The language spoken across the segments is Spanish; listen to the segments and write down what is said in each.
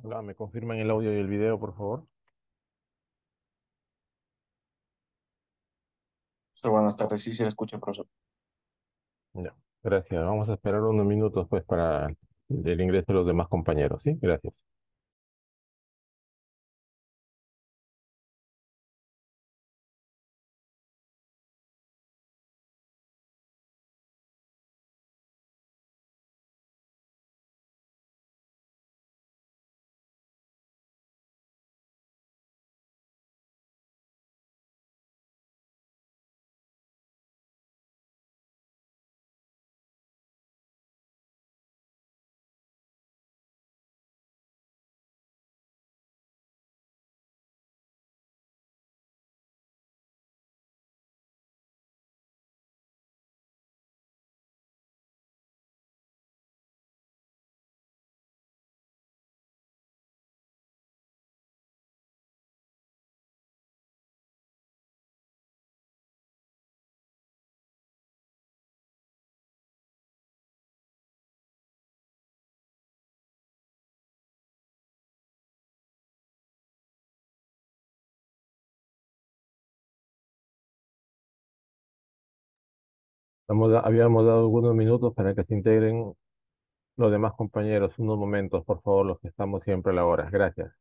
Hola, ¿me confirman el audio y el video, por favor? Sí, buenas tardes, sí se le escucha, profesor. Ya, gracias. Vamos a esperar unos minutos pues para el ingreso de los demás compañeros, ¿sí? Gracias. Habíamos dado algunos minutos para que se integren los demás compañeros. Unos momentos, por favor, los que estamos siempre a la hora. Gracias.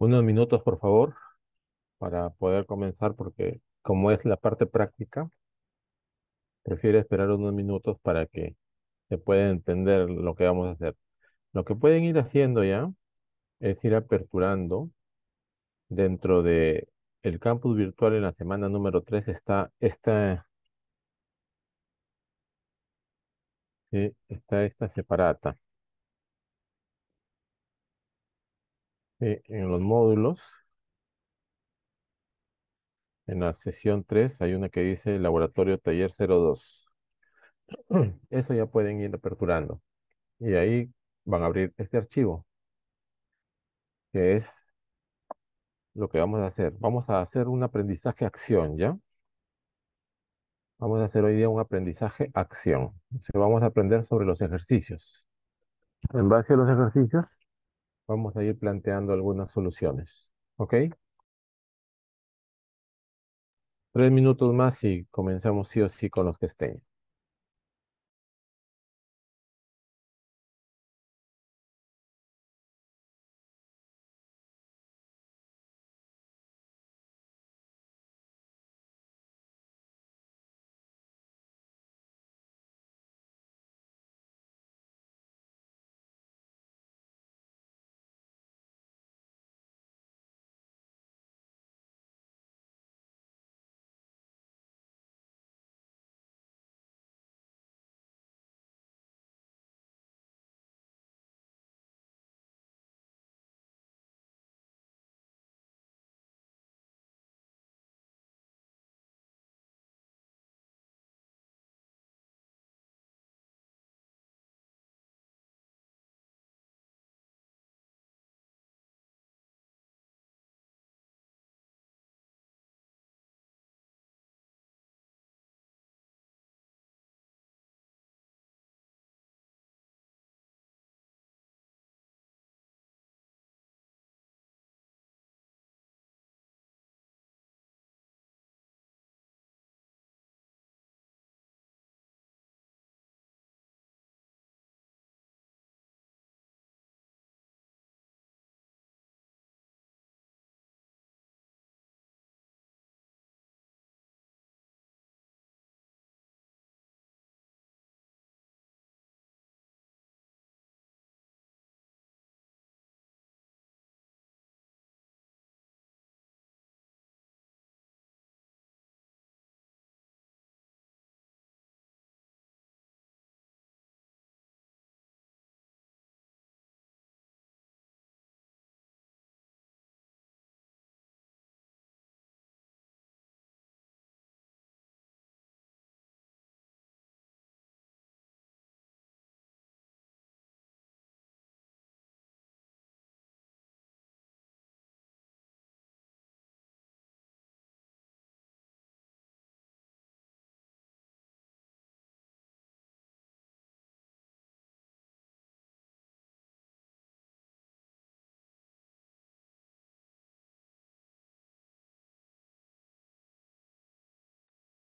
Unos minutos, por favor, para poder comenzar, porque como es la parte práctica, prefiero esperar unos minutos para que se pueda entender lo que vamos a hacer. Lo que pueden ir haciendo ya es ir aperturando dentro de el campus virtual en la semana número 3 está esta separata. ¿Sí? En los módulos, en la sesión 3 hay una que dice Laboratorio Taller 02. Eso ya pueden ir aperturando. Y ahí van a abrir este archivo, que es lo que vamos a hacer. Vamos a hacer un aprendizaje acción, ¿ya? Vamos a hacer hoy día un aprendizaje acción. O sea, vamos a aprender sobre los ejercicios. En base a los ejercicios, vamos a ir planteando algunas soluciones. ¿Ok? 3 minutos más y comenzamos sí o sí con los que estén.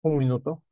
Un minuto.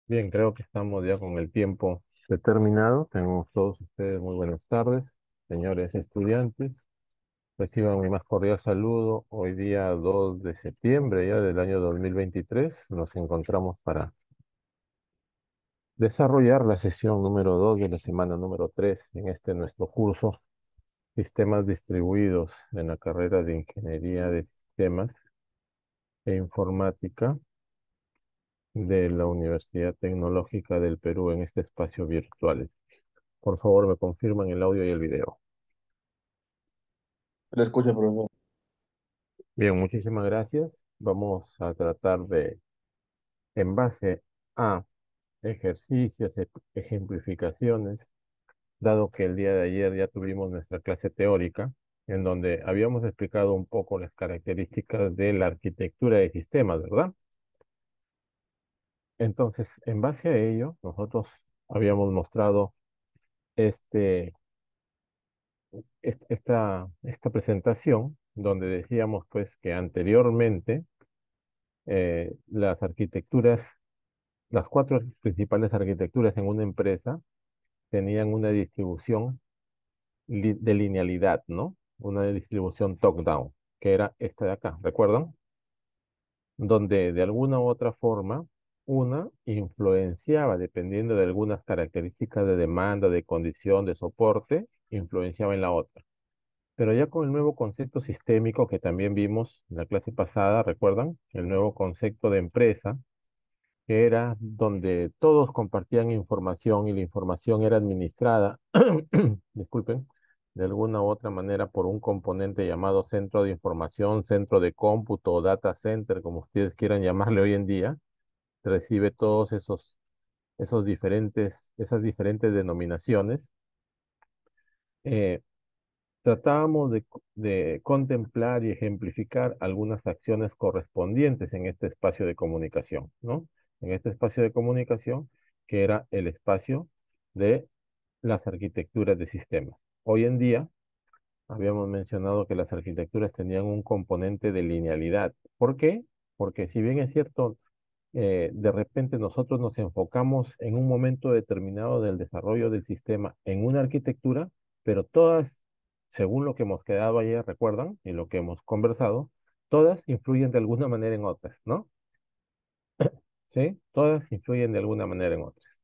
Bien, creo que estamos ya con el tiempo determinado. Tenemos todos ustedes muy buenas tardes, señores estudiantes. Reciban mi más cordial saludo. Hoy día 2 de septiembre ya del año 2023 nos encontramos para desarrollar la sesión número 2 de la semana número 3 en este nuestro curso Sistemas Distribuidos en la carrera de Ingeniería de Sistemas e Informática de la Universidad Tecnológica del Perú en este espacio virtual. Por favor, me confirman el audio y el video. Le escucho, profesor. Bien, muchísimas gracias. Vamos a tratar de, en base a ejercicios, ejemplificaciones, dado que el día de ayer ya tuvimos nuestra clase teórica, en donde habíamos explicado un poco las características de la arquitectura de sistemas, ¿verdad? Entonces, en base a ello, nosotros habíamos mostrado este, esta presentación, donde decíamos pues que anteriormente las arquitecturas, las cuatro principales arquitecturas en una empresa tenían una distribución de linealidad, ¿no? Una distribución top-down, que era esta de acá, ¿recuerdan? Donde de alguna u otra forma una influenciaba, dependiendo de algunas características de demanda, de condición, de soporte, influenciaba en la otra. Pero ya con el nuevo concepto sistémico que también vimos en la clase pasada, ¿recuerdan? El nuevo concepto de empresa, que era donde todos compartían información y la información era administrada, disculpen, de alguna u otra manera por un componente llamado centro de información, centro de cómputo o data center, como ustedes quieran llamarle hoy en día, recibe todos esas diferentes denominaciones. Eh, Tratábamos de contemplar y ejemplificar algunas acciones correspondientes en este espacio de comunicación, ¿no? En este espacio de comunicación que era el espacio de las arquitecturas de sistemas. Hoy en día, habíamos mencionado que las arquitecturas tenían un componente de linealidad. ¿Por qué? Porque si bien es cierto, de repente nosotros nos enfocamos en un momento determinado del desarrollo del sistema en una arquitectura, pero todas, según lo que hemos quedado ayer, recuerdan, y lo que hemos conversado, todas influyen de alguna manera en otras, ¿no? ¿Sí? Todas influyen de alguna manera en otras.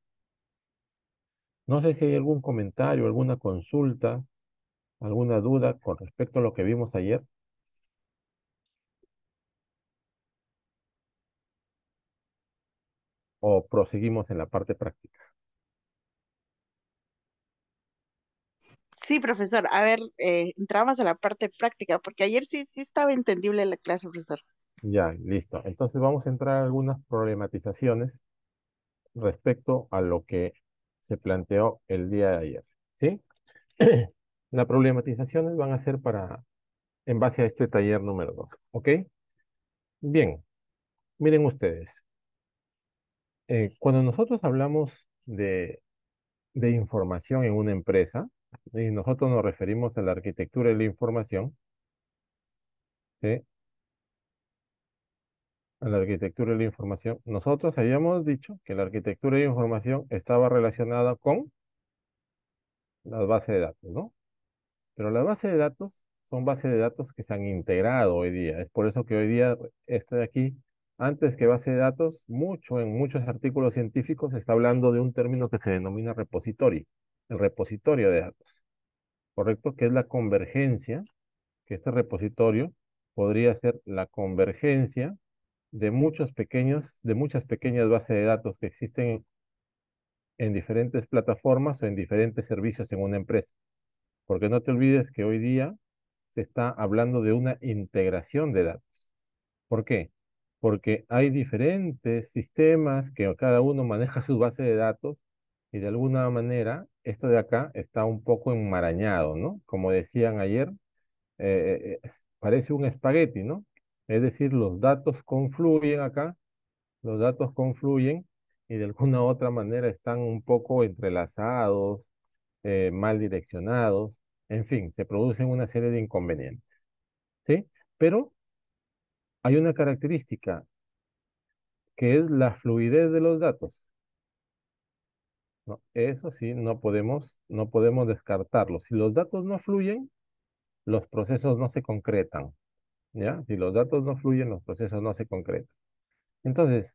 No sé si hay algún comentario, alguna consulta, alguna duda con respecto a lo que vimos ayer, o proseguimos en la parte práctica. Sí, profesor. A ver, entramos a la parte práctica, porque ayer sí estaba entendible la clase, profesor. Ya, listo. Entonces vamos a entrar a algunas problematizaciones respecto a lo que se planteó el día de ayer. ¿Sí? Las problematizaciones van a ser en base a este taller número 2. ¿Ok? Bien, miren ustedes. Cuando nosotros hablamos de información en una empresa, y nosotros nos referimos a la arquitectura de la información, ¿sí? A la arquitectura de la información, nosotros habíamos dicho que la arquitectura de la información estaba relacionada con las bases de datos, ¿no? Pero las bases de datos son bases de datos que se han integrado hoy día. Es por eso que hoy día este de aquí, antes que base de datos, en muchos artículos científicos se está hablando de un término que se denomina repositorio, el repositorio de datos, ¿correcto? Que es la convergencia, que este repositorio podría ser la convergencia de muchas pequeñas bases de datos que existen en diferentes plataformas o en diferentes servicios en una empresa. Porque no te olvides que hoy día se está hablando de una integración de datos. ¿Por qué? Porque hay diferentes sistemas que cada uno maneja su base de datos y de alguna manera esto de acá está un poco enmarañado, ¿no? Como decían ayer, parece un espagueti, ¿no? Es decir, los datos confluyen acá, los datos confluyen y de alguna u otra manera están un poco entrelazados, mal direccionados, en fin, se producen una serie de inconvenientes, ¿sí? Pero hay una característica que es la fluidez de los datos, ¿no? Eso sí, no podemos descartarlo. Si los datos no fluyen, los procesos no se concretan, ¿ya? Si los datos no fluyen, los procesos no se concretan. Entonces,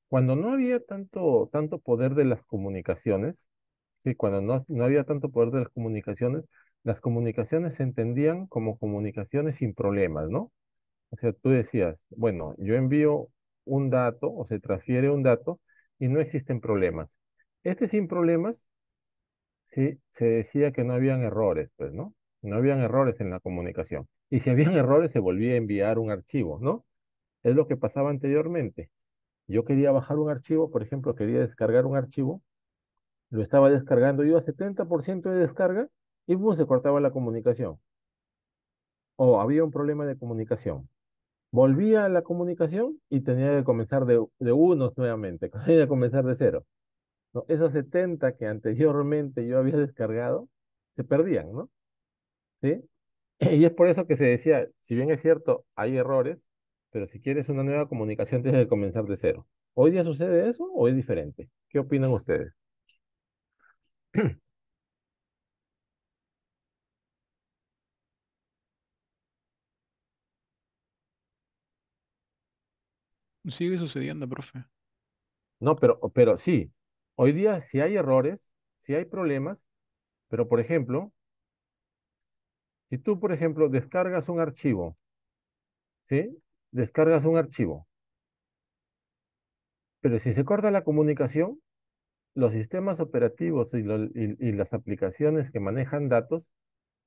cuando no había tanto poder de las comunicaciones, sí, cuando no había tanto poder de las comunicaciones se entendían como comunicaciones sin problemas, ¿no? O sea, tú decías, bueno, yo envío un dato o se transfiere un dato y no existen problemas. Sin problemas, sí, se decía que no habían errores, pues, ¿no? no habían errores en la comunicación. Y si habían errores, se volvía a enviar un archivo, ¿no? Es lo que pasaba anteriormente. Yo quería bajar un archivo, por ejemplo, quería descargar un archivo, lo estaba descargando yo a 70% de descarga y ¡pum! Se cortaba la comunicación. O había un problema de comunicación. Volvía a la comunicación y tenía que comenzar de unos nuevamente, tenía que comenzar de cero. ¿No? Esos 70 que anteriormente yo había descargado se perdían, ¿no? ¿Sí? Y es por eso que se decía, si bien es cierto, hay errores, pero si quieres una nueva comunicación tienes que comenzar de cero. ¿Hoy día sucede eso o es diferente? ¿Qué opinan ustedes? Sigue sucediendo, profe. No, pero sí, hoy día sí hay errores, sí hay problemas, pero por ejemplo, si tú, por ejemplo, descargas un archivo, ¿sí? Descargas un archivo, pero si se corta la comunicación, los sistemas operativos y las aplicaciones que manejan datos,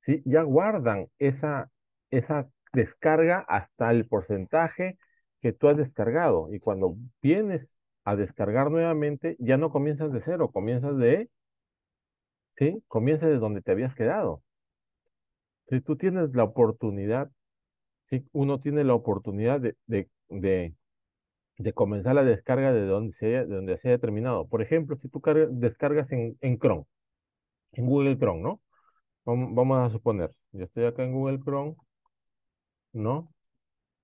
¿sí? Ya guardan esa descarga hasta el porcentaje que tú has descargado. Y cuando vienes a descargar nuevamente, ya no comienzas de cero, ¿sí? Comienzas de donde te habías quedado. Si tú tienes la oportunidad, ¿sí? Uno tiene la oportunidad de comenzar la descarga de donde se haya terminado. Por ejemplo, si tú descargas en Chrome, en Google Chrome, ¿no? Vamos a suponer, yo estoy acá en Google Chrome, ¿no?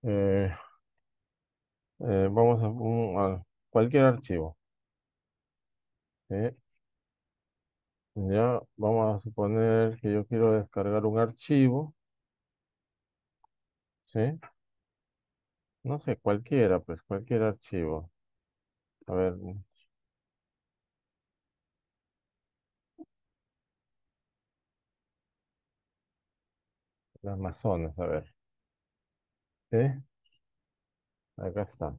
Eh, vamos a cualquier archivo, ¿sí? Ya vamos a suponer que yo quiero descargar un archivo, ¿sí? No sé, cualquiera, pues cualquier archivo. A ver, las Amazonas, a ver, ¿sí? Acá está.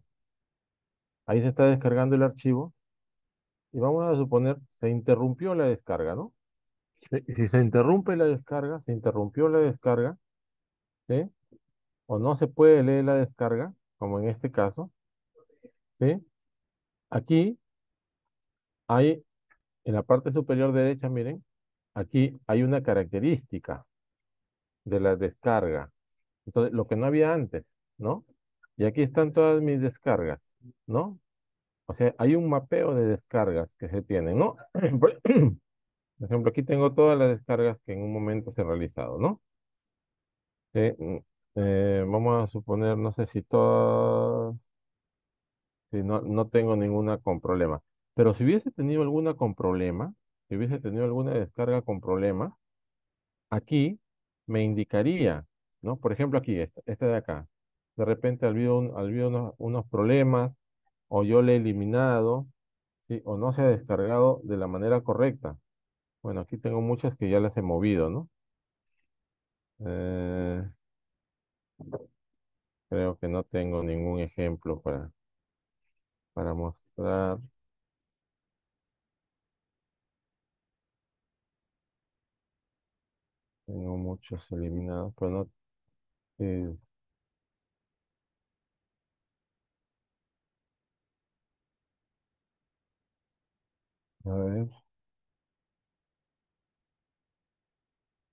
Ahí se está descargando el archivo y vamos a suponer se interrumpió la descarga, ¿no? Si se interrumpe la descarga, se interrumpió la descarga, ¿sí? O no se puede leer la descarga, como en este caso, ¿sí? Aquí hay, en la parte superior derecha, miren, aquí hay una característica de la descarga. Entonces, lo que no había antes, ¿no? Y aquí están todas mis descargas, ¿no? O sea, hay un mapeo de descargas que se tienen, ¿no? Por ejemplo, aquí tengo todas las descargas que en un momento se han realizado, ¿no? Vamos a suponer, no sé si todas, si no, no tengo ninguna con problema. Pero si hubiese tenido alguna con problema, si hubiese tenido alguna descarga con problema, aquí me indicaría, ¿no? Por ejemplo, aquí, esta de acá. De repente habido unos problemas, o yo le he eliminado, ¿sí? O no se ha descargado de la manera correcta. Bueno, aquí tengo muchas que ya las he movido, ¿no? Eh, creo que no tengo ningún ejemplo para mostrar. Tengo muchos eliminados, pero no. eh, a ver,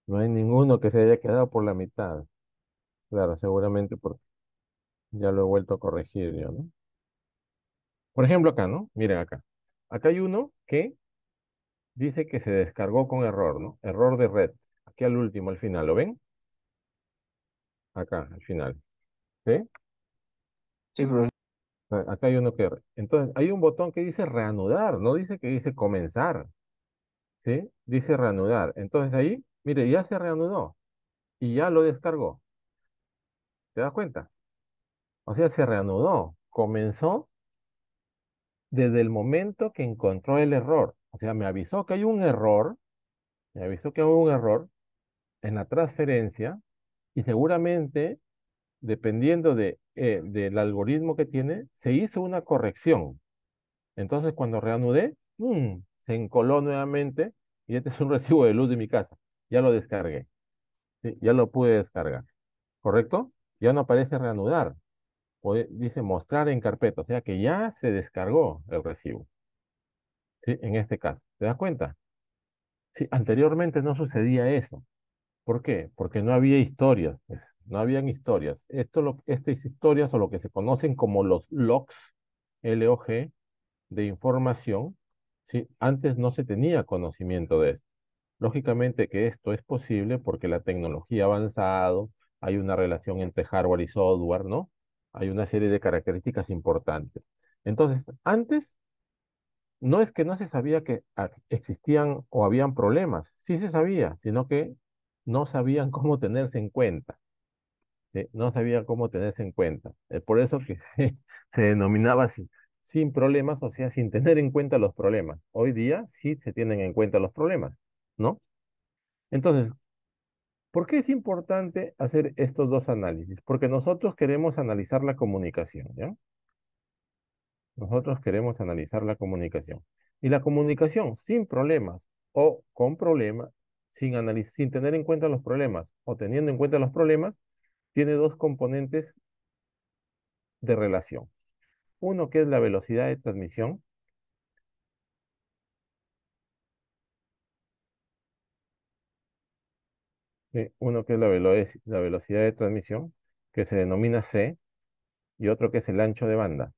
no hay ninguno que se haya quedado por la mitad. Claro, seguramente porque ya lo he vuelto a corregir yo, ¿no? Por ejemplo, acá, ¿no? Miren acá. Acá hay uno que dice que se descargó con error, ¿no? Error de red. Aquí al último, al final, ¿lo ven? Acá, al final. ¿Sí? Sí, profesor. Acá hay uno que... Entonces, hay un botón que dice reanudar, no dice que dice comenzar, ¿sí? Dice reanudar. Entonces ahí, mire, ya se reanudó y ya lo descargó. ¿Te das cuenta? O sea, se reanudó. Comenzó desde el momento que encontró el error. O sea, me avisó que hay un error, me avisó que hubo un error en la transferencia y seguramente, dependiendo del algoritmo que tiene, se hizo una corrección. Entonces, cuando reanudé, ¡pum! Se encoló nuevamente y este es un recibo de luz de mi casa. Ya lo descargué. ¿sí? Ya lo pude descargar, ¿correcto? Ya no aparece reanudar, dice mostrar en carpeta, o sea que ya se descargó el recibo, ¿sí? En este caso, ¿te das cuenta? Sí, anteriormente no sucedía eso. ¿Por qué? Porque no había historias, pues, no habían historias. Estas historias o lo que se conocen como los logs, LOG, de información, ¿sí? Antes no se tenía conocimiento de esto. Lógicamente que esto es posible porque la tecnología ha avanzado, hay una relación entre hardware y software, ¿no? Hay una serie de características importantes. Entonces, antes no es que no se sabía que existían o habían problemas, sí se sabía, sino que no sabían cómo tenerse en cuenta, ¿sí? No sabían cómo tenerse en cuenta. Por eso que se denominaba así, sin problemas, o sea, sin tener en cuenta los problemas. Hoy día sí se tienen en cuenta los problemas, ¿no? Entonces, ¿por qué es importante hacer estos dos análisis? Porque nosotros queremos analizar la comunicación, ¿ya? Nosotros queremos analizar la comunicación. Y la comunicación sin problemas o con problemas, sin tener en cuenta los problemas o teniendo en cuenta los problemas, tiene dos componentes de relación. Uno que es la velocidad de transmisión, ¿sí? Uno que es la velocidad de transmisión, que se denomina C, y otro que es el ancho de banda,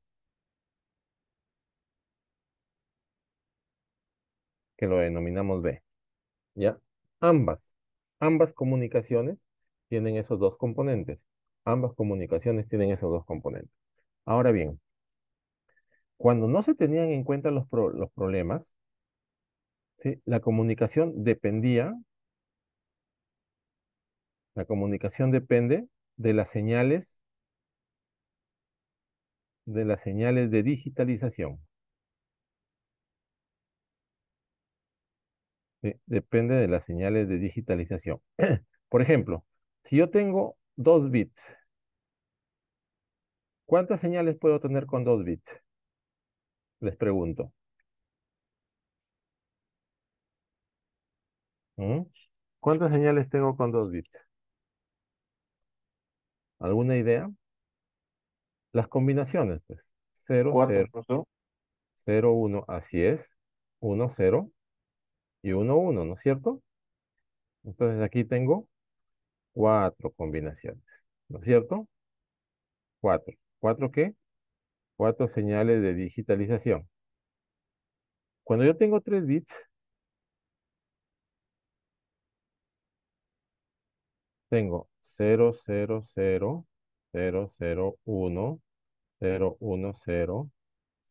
que lo denominamos B. ¿Ya? Ambas, ambas comunicaciones tienen esos dos componentes. Ambas comunicaciones tienen esos dos componentes. Ahora bien, cuando no se tenían en cuenta los problemas, ¿sí? La comunicación depende de las señales de digitalización, ¿sí? Depende de las señales de digitalización. Por ejemplo, si yo tengo 2 bits, ¿cuántas señales puedo tener con 2 bits? Les pregunto. ¿Mm? ¿Cuántas señales tengo con 2 bits? ¿Alguna idea? Las combinaciones, pues. 0, Cuatro, 0, profesor. 0, 1, así es. 1, 0 y 1, 1, ¿no es cierto? Entonces aquí tengo 4 combinaciones, ¿no es cierto? 4. ¿4 qué? 4 señales de digitalización. Cuando yo tengo 3 bits, tengo 0, 0, 0, 0, 0, 1, 0, 1, 0,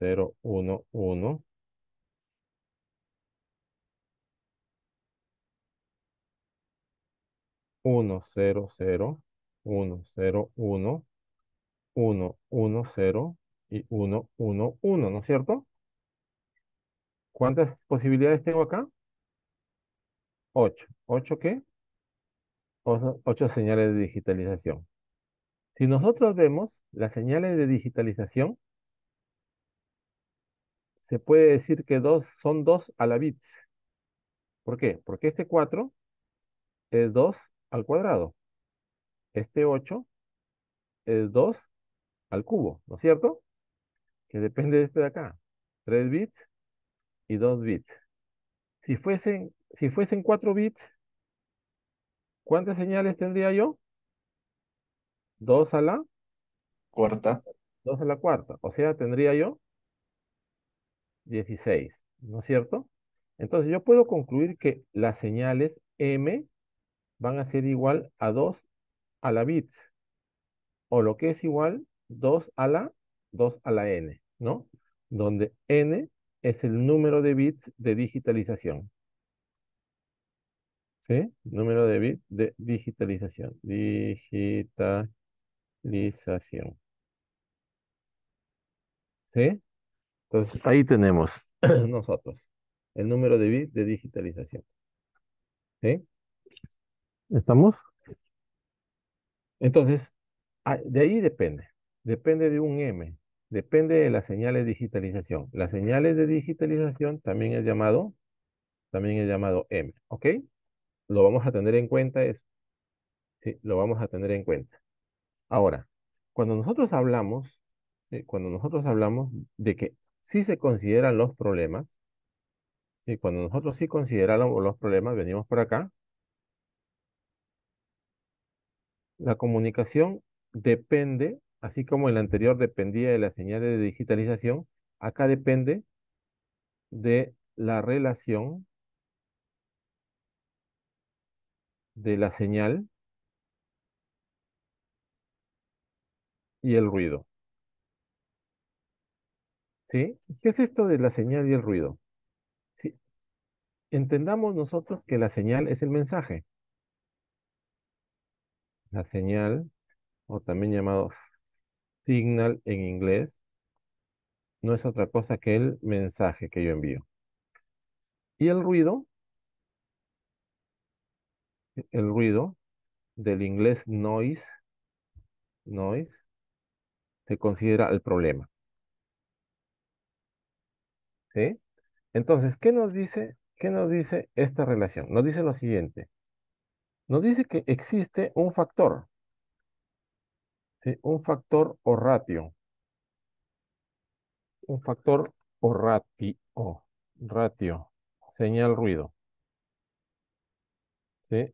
0, 1, 1, 1, 0, 0, 1, 0, 1, 1, 1, 0 y 1, 1, 1, ¿no es cierto? ¿Cuántas posibilidades tengo acá? 8. ¿8 qué? 8 señales de digitalización. Si nosotros vemos las señales de digitalización, se puede decir que son 2 a la bits. ¿Por qué? Porque este 4 es 2 al cuadrado. Este 8 es 2 al cubo, ¿no es cierto? Que depende de este de acá. 3 bits y 2 bits. Si fuesen 4 bits, ¿cuántas señales tendría yo? 2 a la, Cuarta. 2 a la cuarta. O sea, tendría yo 16, ¿no es cierto? Entonces yo puedo concluir que las señales M van a ser igual a 2 a la bits, o lo que es igual 2 a la n, ¿no? Donde n es el número de bits de digitalización, ¿sí? Número de bits de digitalización. Digitalización, ¿sí? Entonces ahí tenemos nosotros el número de bits de digitalización, ¿sí? ¿Estamos? Entonces, de ahí depende. Depende de un M. Depende de las señales de digitalización. Las señales de digitalización también es llamado M. ¿Ok? Lo vamos a tener en cuenta eso. ¿sí? Lo vamos a tener en cuenta. Ahora, cuando nosotros hablamos, ¿sí? Cuando nosotros hablamos de que sí se consideran los problemas, ¿sí? Cuando nosotros sí consideramos los problemas, venimos por acá, la comunicación depende, así como el anterior dependía de las señales de digitalización, acá depende de la relación de la señal y el ruido, ¿sí? ¿Qué es esto de la señal y el ruido? Sí, entendamos nosotros que la señal es el mensaje. La señal, o también llamado signal en inglés, no es otra cosa que el mensaje que yo envío. Y el ruido del inglés noise, se considera el problema, ¿sí? Entonces, qué nos dice esta relación? Nos dice lo siguiente. Nos dice que existe un factor, ¿sí? Un factor o ratio. Un factor o ratio, señal ruido, ¿sí?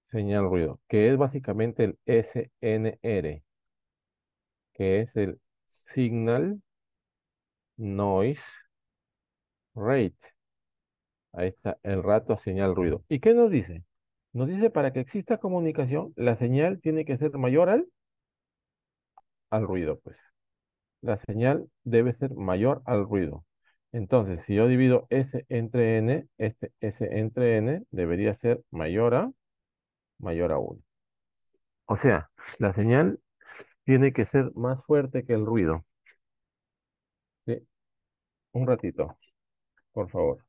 Señal ruido, que es básicamente el SNR, que es el Signal Noise Rate. Ahí está el rato señal ruido. ¿Y qué nos dice? Nos dice para que exista comunicación, la señal tiene que ser mayor al ruido, pues. La señal debe ser mayor al ruido. Entonces, si yo divido S entre N, este S entre N debería ser mayor a 1. O sea, la señal tiene que ser más fuerte que el ruido. ¿Sí? Un ratito, por favor.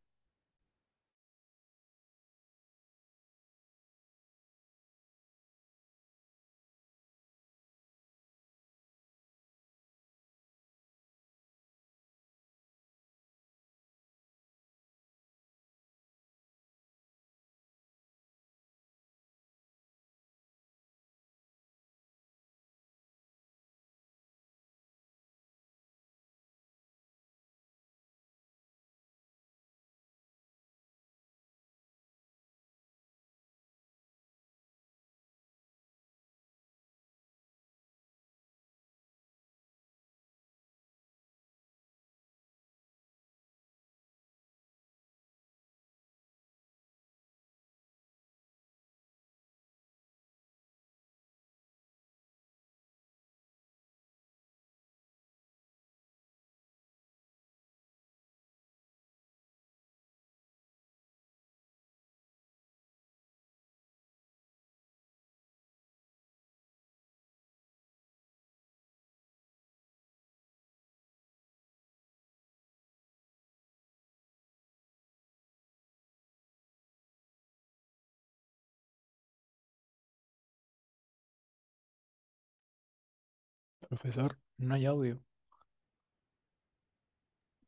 Profesor, no hay audio.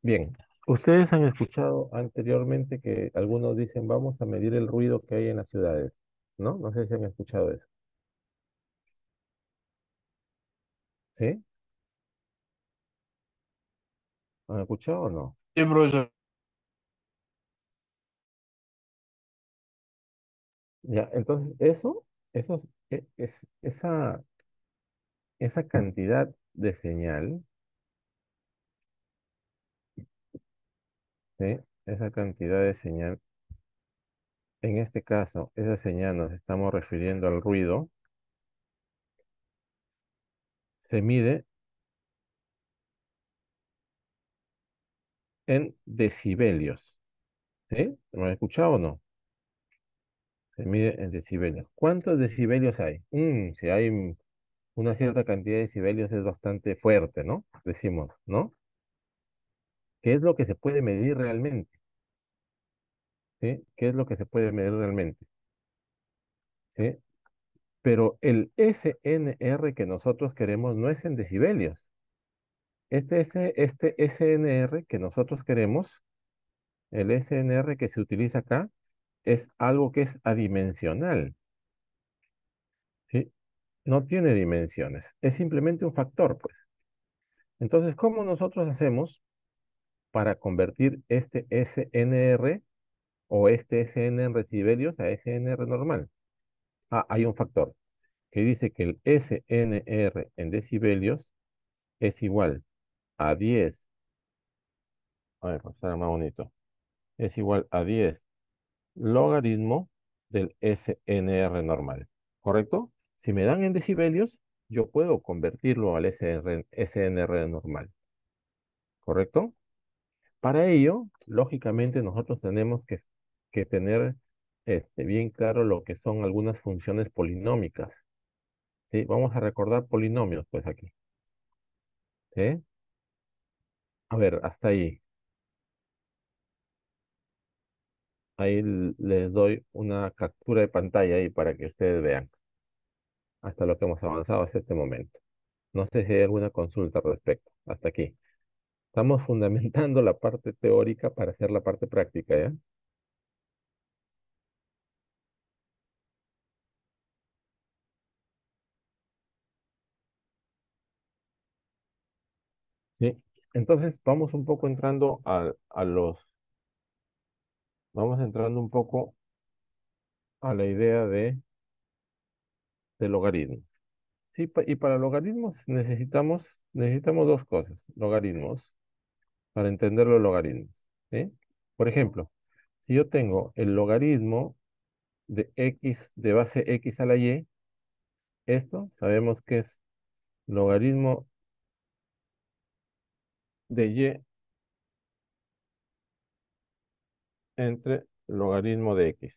Bien, ustedes han escuchado anteriormente que algunos dicen vamos a medir el ruido que hay en las ciudades, ¿no? No sé si han escuchado eso. ¿Sí? ¿Han escuchado o no? Sí, profesor. Ya, entonces eso esa cantidad de señal, ¿sí? Esa cantidad de señal, en este caso, esa señal nos estamos refiriendo al ruido, se mide en decibelios, ¿sí? ¿Me han escuchado o no? Se mide en decibelios. ¿Cuántos decibelios hay? Si hay una cierta cantidad de decibelios es bastante fuerte, ¿no? Decimos, ¿no? ¿Qué es lo que se puede medir realmente? ¿Sí? ¿Qué es lo que se puede medir realmente? ¿Sí? Pero el SNR que nosotros queremos no es en decibelios. Este SNR que nosotros queremos, el SNR que se utiliza acá, es algo que es adimensional. No tiene dimensiones. Es simplemente un factor, pues. Entonces, ¿cómo nosotros hacemos para convertir este SNR o este SN en decibelios a SNR normal? Ah, hay un factor que dice que el SNR en decibelios es igual a 10, a ver, para estar más bonito, es igual a 10 logaritmo del SNR normal, ¿correcto? Si me dan en decibelios, yo puedo convertirlo al SNR normal, ¿correcto? Para ello, lógicamente, nosotros tenemos que tener bien claro lo que son algunas funciones polinómicas, ¿sí? Vamos a recordar polinomios, pues aquí, ¿sí? A ver, hasta ahí. Ahí les doy una captura de pantalla ahí para que ustedes vean hasta lo que hemos avanzado hasta este momento. No sé si hay alguna consulta al respecto. Hasta aquí. Estamos fundamentando la parte teórica para hacer la parte práctica, ¿ya? Sí. Entonces vamos un poco entrando vamos entrando un poco a la idea de logaritmos. Sí, y para logaritmos necesitamos dos cosas. Logaritmos, para entender los logaritmos, ¿sí? Por ejemplo, si yo tengo el logaritmo de x de base x a la y, esto sabemos que es logaritmo de y entre logaritmo de x.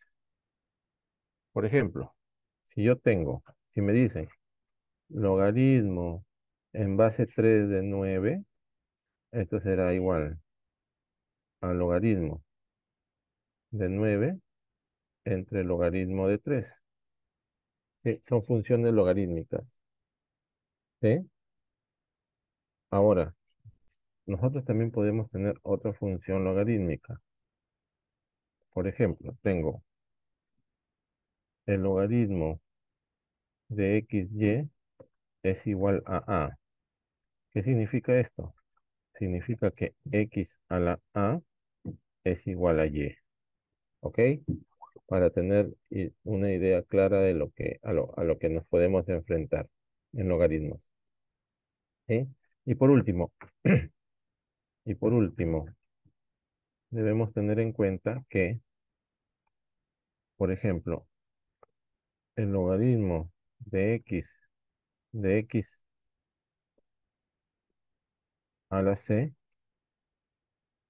Por ejemplo, si me dicen logaritmo en base 3 de 9, esto será igual al logaritmo de 9 entre logaritmo de 3. Sí, son funciones logarítmicas, ¿sí? Ahora, nosotros también podemos tener otra función logarítmica. Por ejemplo, tengo el logaritmo de xy es igual a a. ¿Qué significa esto? Significa que x a la a es igual a y, ¿ok? Para tener una idea clara de a lo que nos podemos enfrentar en logaritmos, ¿sí? Y por último, y por último, debemos tener en cuenta que, por ejemplo, el logaritmo de x a la c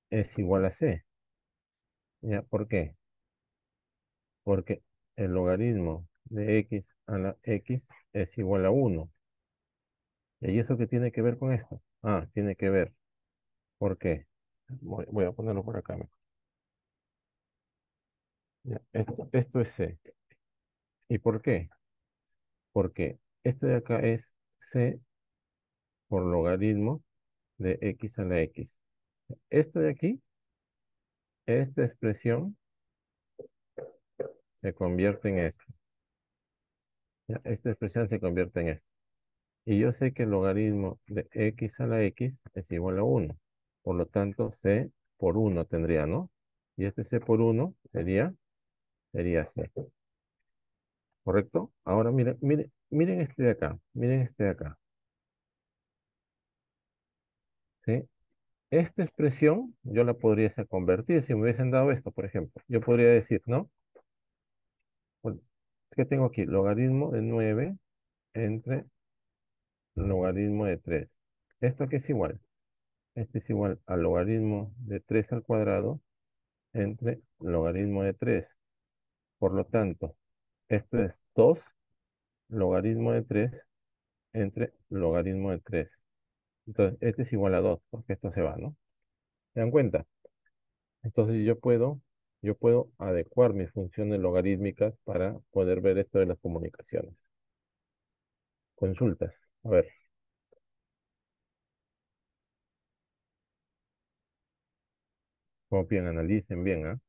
es igual a c. ¿Ya? ¿Por qué? Porque el logaritmo de x a la x es igual a 1. ¿Y eso qué tiene que ver con esto? Ah, tiene que ver. ¿Por qué? Voy a ponerlo por acá mejor. Ya, esto es c. ¿Y por qué? Porque esto de acá es c por logaritmo de x a la x. Esto de aquí, esta expresión se convierte en esto. ¿Ya? Esta expresión se convierte en esto. Y yo sé que el logaritmo de x a la x es igual a 1. Por lo tanto, c por 1 tendría, ¿no? Y este c por 1 sería c. ¿Correcto? Ahora miren este de acá. Miren este de acá. ¿Sí? Esta expresión yo la podría convertir si me hubiesen dado esto, por ejemplo. Yo podría decir, ¿no? Bueno, ¿qué tengo aquí? Logaritmo de 9 entre logaritmo de 3. ¿Esto qué es igual? Este es igual al logaritmo de 3 al cuadrado entre logaritmo de 3. Por lo tanto, esto es 2 logaritmo de 3 entre logaritmo de 3. Entonces, este es igual a 2 porque esto se va, ¿no? ¿Se dan cuenta? Entonces yo puedo adecuar mis funciones logarítmicas para poder ver esto de las comunicaciones. Consultas. A ver, copien, analicen bien, ¿ah?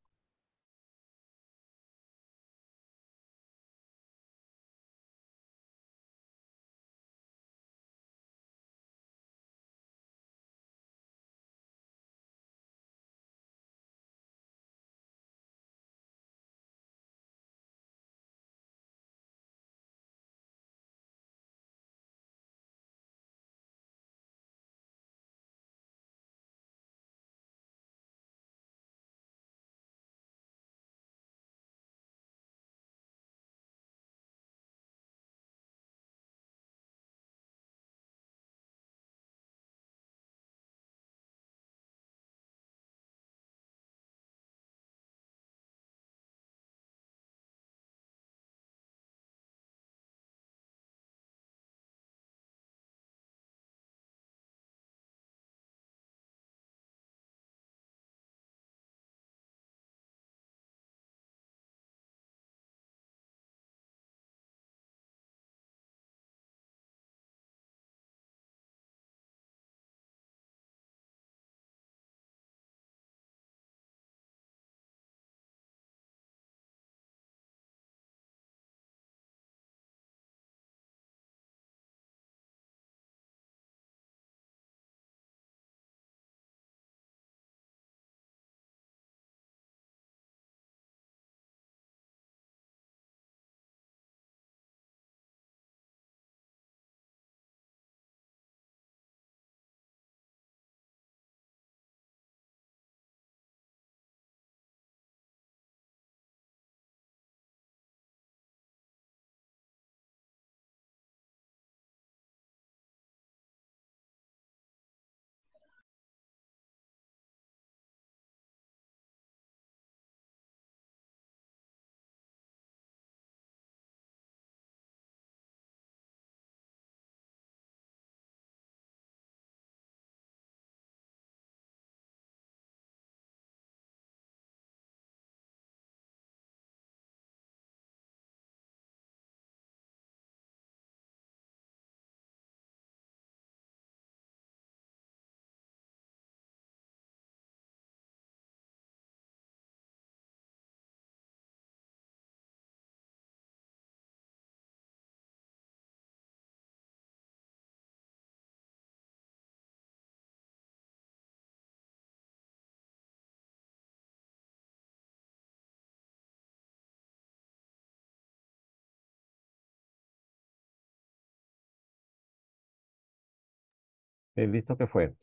Listo que fue.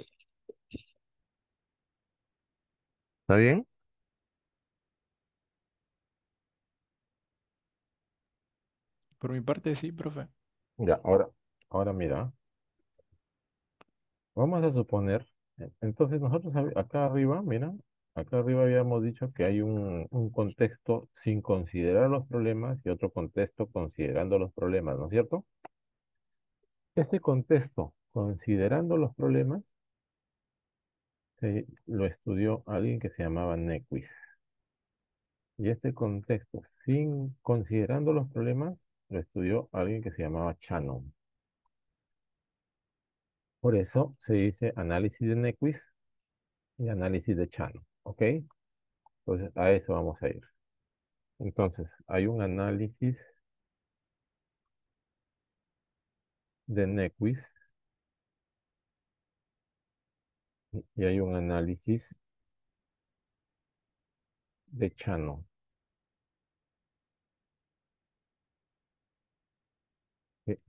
¿Está bien? Por mi parte, sí, profe. Ya, ahora mira. Vamos a suponer, entonces nosotros acá arriba, mira, acá arriba habíamos dicho que hay un contexto sin considerar los problemas y otro contexto considerando los problemas, ¿no es cierto? Este contexto, considerando los problemas, lo estudió alguien que se llamaba Nequist. Y este contexto, sin considerando los problemas, lo estudió alguien que se llamaba Shannon. Por eso se dice análisis de Nequist y análisis de Shannon, ¿ok? Entonces a eso vamos a ir. Entonces, hay un análisis de Nequist y hay un análisis de Shannon.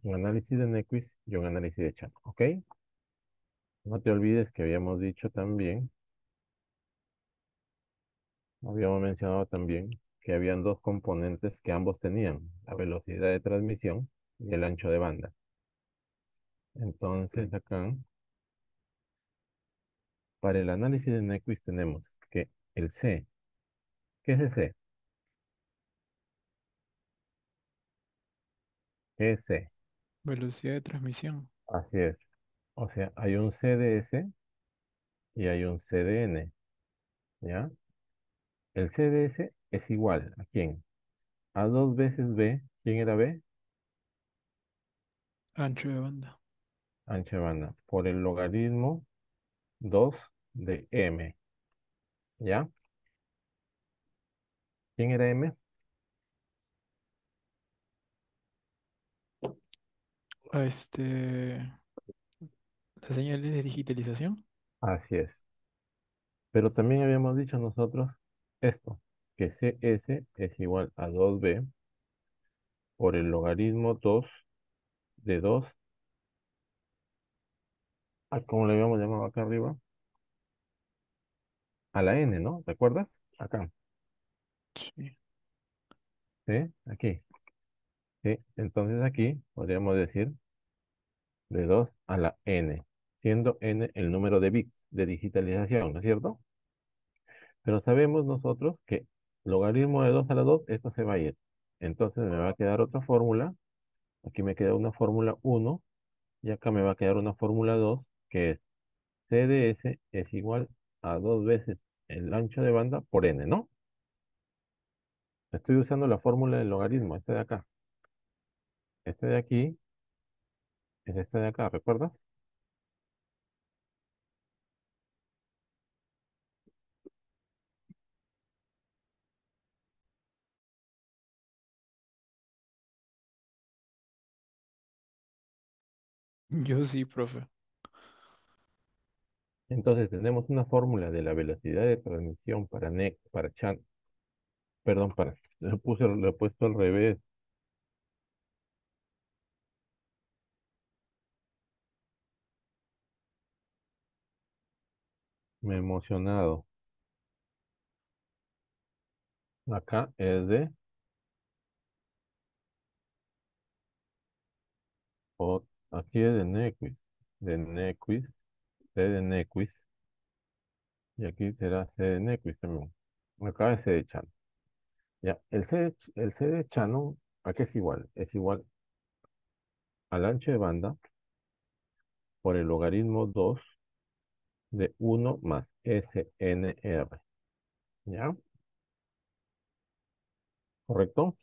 Un análisis de Nequist y un análisis de Shannon, ¿ok? No te olvides que habíamos mencionado también que habían dos componentes que ambos tenían, la velocidad de transmisión y el ancho de banda. Entonces, acá, para el análisis de Nequist tenemos que el C, ¿qué es el C? ¿Qué es C? Velocidad de transmisión. Así es. O sea, hay un CDS y hay un CDN, ¿ya? El CDS es igual ¿a quién? A dos veces B. ¿Quién era B? Ancho de banda. Ancha de banda. Por el logaritmo 2 de M. ¿Ya? ¿Quién era M? A las señales de digitalización. Así es. Pero también habíamos dicho nosotros esto, que CS es igual a 2B por el logaritmo 2 de 2. ¿Cómo le habíamos llamado acá arriba? A la N, ¿no? ¿Recuerdas? Acá. Sí. ¿Sí? Aquí. ¿Sí? Entonces aquí podríamos decir de 2 a la n, siendo n el número de bits de digitalización, ¿no es cierto? Pero sabemos nosotros que logaritmo de 2 a la 2, esto se va a ir. Entonces me va a quedar otra fórmula. Aquí me queda una fórmula 1 y acá me va a quedar una fórmula 2 que es CDS es igual a 2 veces el ancho de banda por n, ¿no? Estoy usando la fórmula del logaritmo, este de acá. Este de aquí es este de acá, ¿recuerdas? Yo sí, profe. Entonces tenemos una fórmula de la velocidad de transmisión para chan, perdón, lo he puesto al revés, me he emocionado. Acá es o, aquí es de Nequist, C de Nequist, y aquí será C de Nequist también. Acá es C de Shannon. Ya, el C de Shannon, ¿a qué es igual? Es igual al ancho de banda por el logaritmo 2 de 1 más SNR. ¿Ya? ¿Correcto?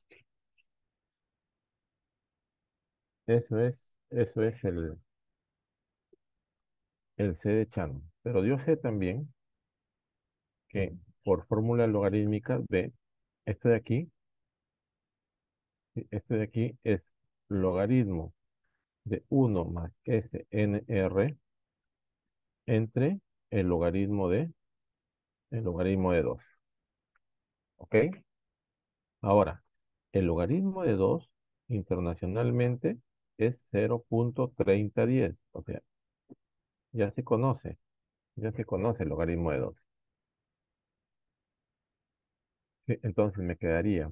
Eso es el C de Shannon. Pero yo sé también que por fórmula logarítmica de este de aquí, este de aquí es logaritmo de 1 más SNR entre el logaritmo de 2. ¿Ok? Ahora, el logaritmo de 2 internacionalmente es 0,3010. O sea, ya se conoce el logaritmo de 2. Sí, entonces me quedaría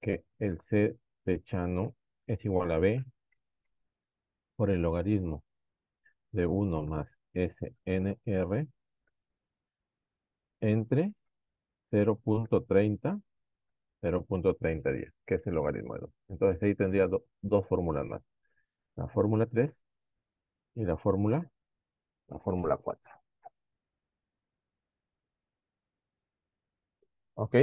que el C de Chano es igual a B por el logaritmo de 1 más SNR entre 0.30, 0.3010, que es el logaritmo de 2. Entonces ahí tendría dos fórmulas más. La fórmula 3 y la fórmula 4. ¿Ok?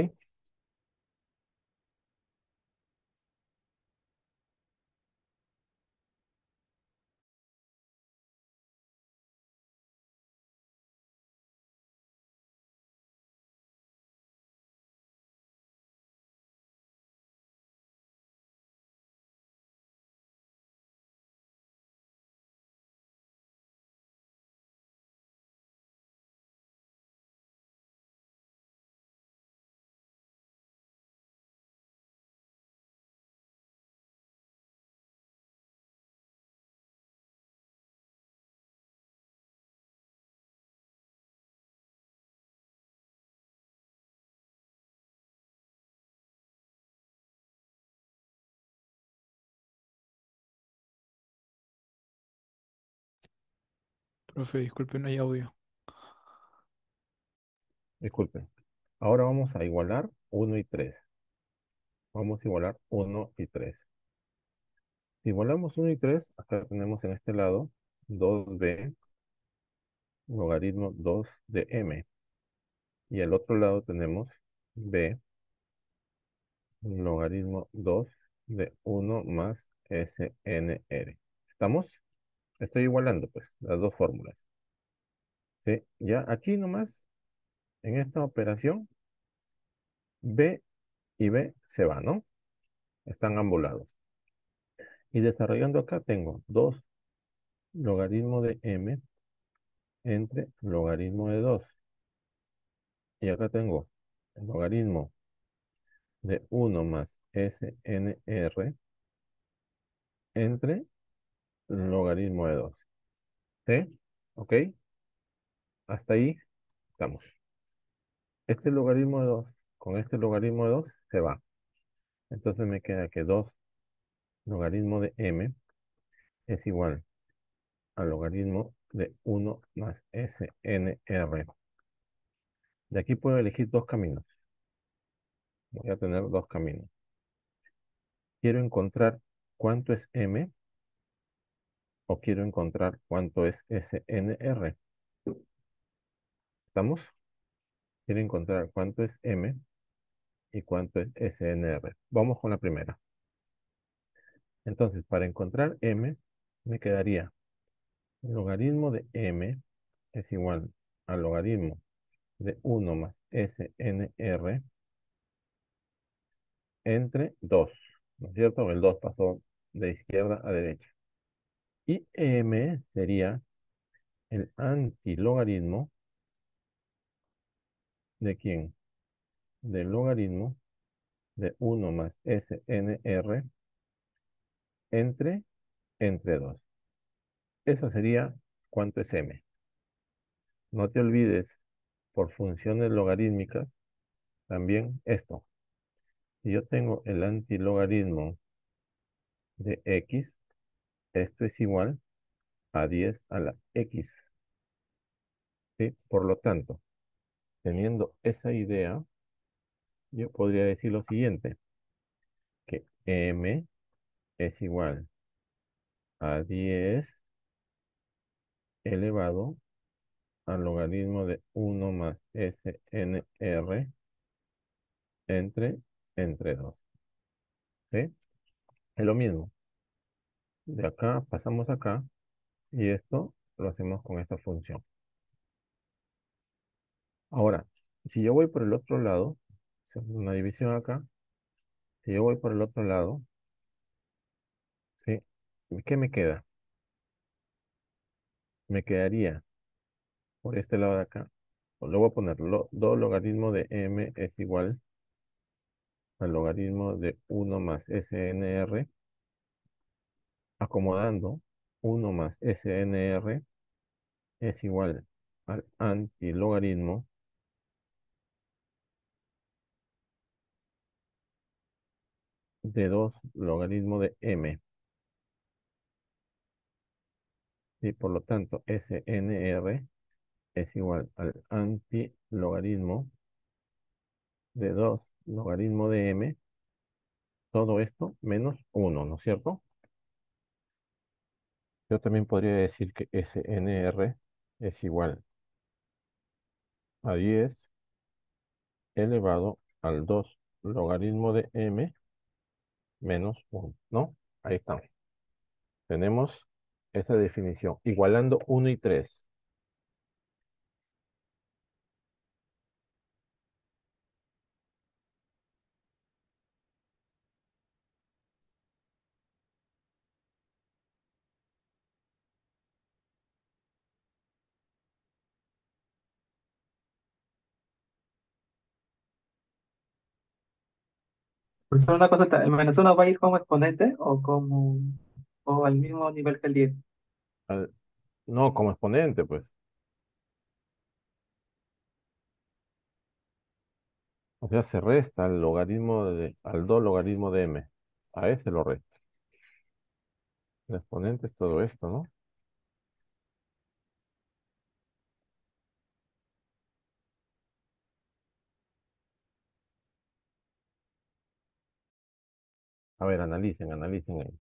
Profe, disculpe, no hay audio. Disculpen. Ahora vamos a igualar 1 y 3. Vamos a igualar 1 y 3. Si igualamos 1 y 3, acá tenemos en este lado 2b logaritmo 2 de m. Y al otro lado tenemos b logaritmo 2 de 1 más SNR. ¿Estamos? Estoy igualando pues las dos fórmulas. ¿Sí? Ya aquí nomás, en esta operación, b y b se van, ¿no? Están a ambos lados. Y desarrollando acá tengo 2 logaritmo de m entre logaritmo de 2. Y acá tengo el logaritmo de 1 más SNR entre logaritmo de 2. ¿Sí? ¿Ok? Hasta ahí estamos. Este logaritmo de 2 con este logaritmo de 2 se va. Entonces me queda que 2 logaritmo de m es igual al logaritmo de 1 más SNR. De aquí puedo elegir dos caminos. Voy a tener dos caminos. Quiero encontrar cuánto es m o quiero encontrar cuánto es SNR. ¿Estamos? Quiero encontrar cuánto es m y cuánto es SNR. Vamos con la primera. Entonces, para encontrar m, me quedaría el logaritmo de m es igual al logaritmo de 1 más SNR entre 2. ¿No es cierto? El 2 pasó de izquierda a derecha. Y m sería el antilogaritmo de quién? Del logaritmo de 1 más SNR entre 2. Eso sería cuánto es m. No te olvides, por funciones logarítmicas, también esto. Si yo tengo el antilogaritmo de x, esto es igual a 10 a la x. ¿Sí? Por lo tanto, teniendo esa idea, yo podría decir lo siguiente, que m es igual a 10 elevado al logaritmo de 1 más SNR entre, entre 2. ¿Sí? Es lo mismo. De acá pasamos acá y esto lo hacemos con esta función. Ahora, si yo voy por el otro lado, hacemos una división acá, si yo voy por el otro lado, ¿sí? ¿Qué me queda? Me quedaría por este lado de acá. Pues le voy a poner 2 logaritmo de m es igual al logaritmo de 1 más SNR, acomodando uno más SNR es igual al antilogaritmo de 2 logaritmo de m. Y por lo tanto, SNR es igual al antilogaritmo de 2 logaritmo de m, todo esto menos uno, ¿no es cierto? Yo también podría decir que SNR es igual a 10 elevado al 2 logaritmo de m menos uno, ¿no? Ahí está. Tenemos esa definición, igualando uno y 3. Profesor, una cosa, ¿el menos uno va a ir como exponente o al mismo nivel que el 10? No, como exponente, pues. O sea, se resta al 2 logaritmo de m. A ese lo resta. El exponente es todo esto, ¿no? A ver, analicen ahí.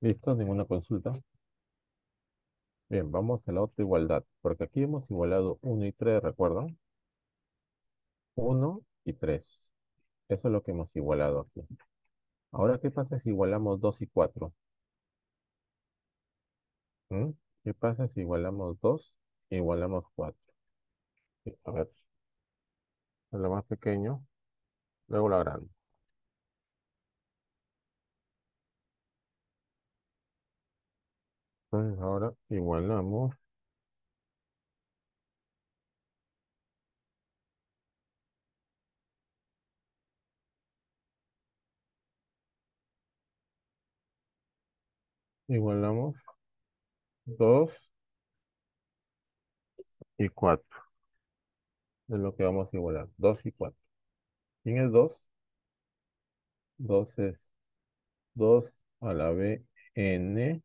¿Listo? ¿Ninguna consulta? Bien, vamos a la otra igualdad, porque aquí hemos igualado uno y 3, ¿recuerdan? Uno y 3. Eso es lo que hemos igualado aquí. Ahora, ¿qué pasa si igualamos 2 y 4? ¿Mm? ¿Qué pasa si igualamos 2 e igualamos 4? Sí, a ver, lo más pequeño, luego lo grande. Entonces ahora igualamos 2 y 4. Es lo que vamos a igualar, 2 y 4. ¿Quién es 2? 2 es 2 a la b n,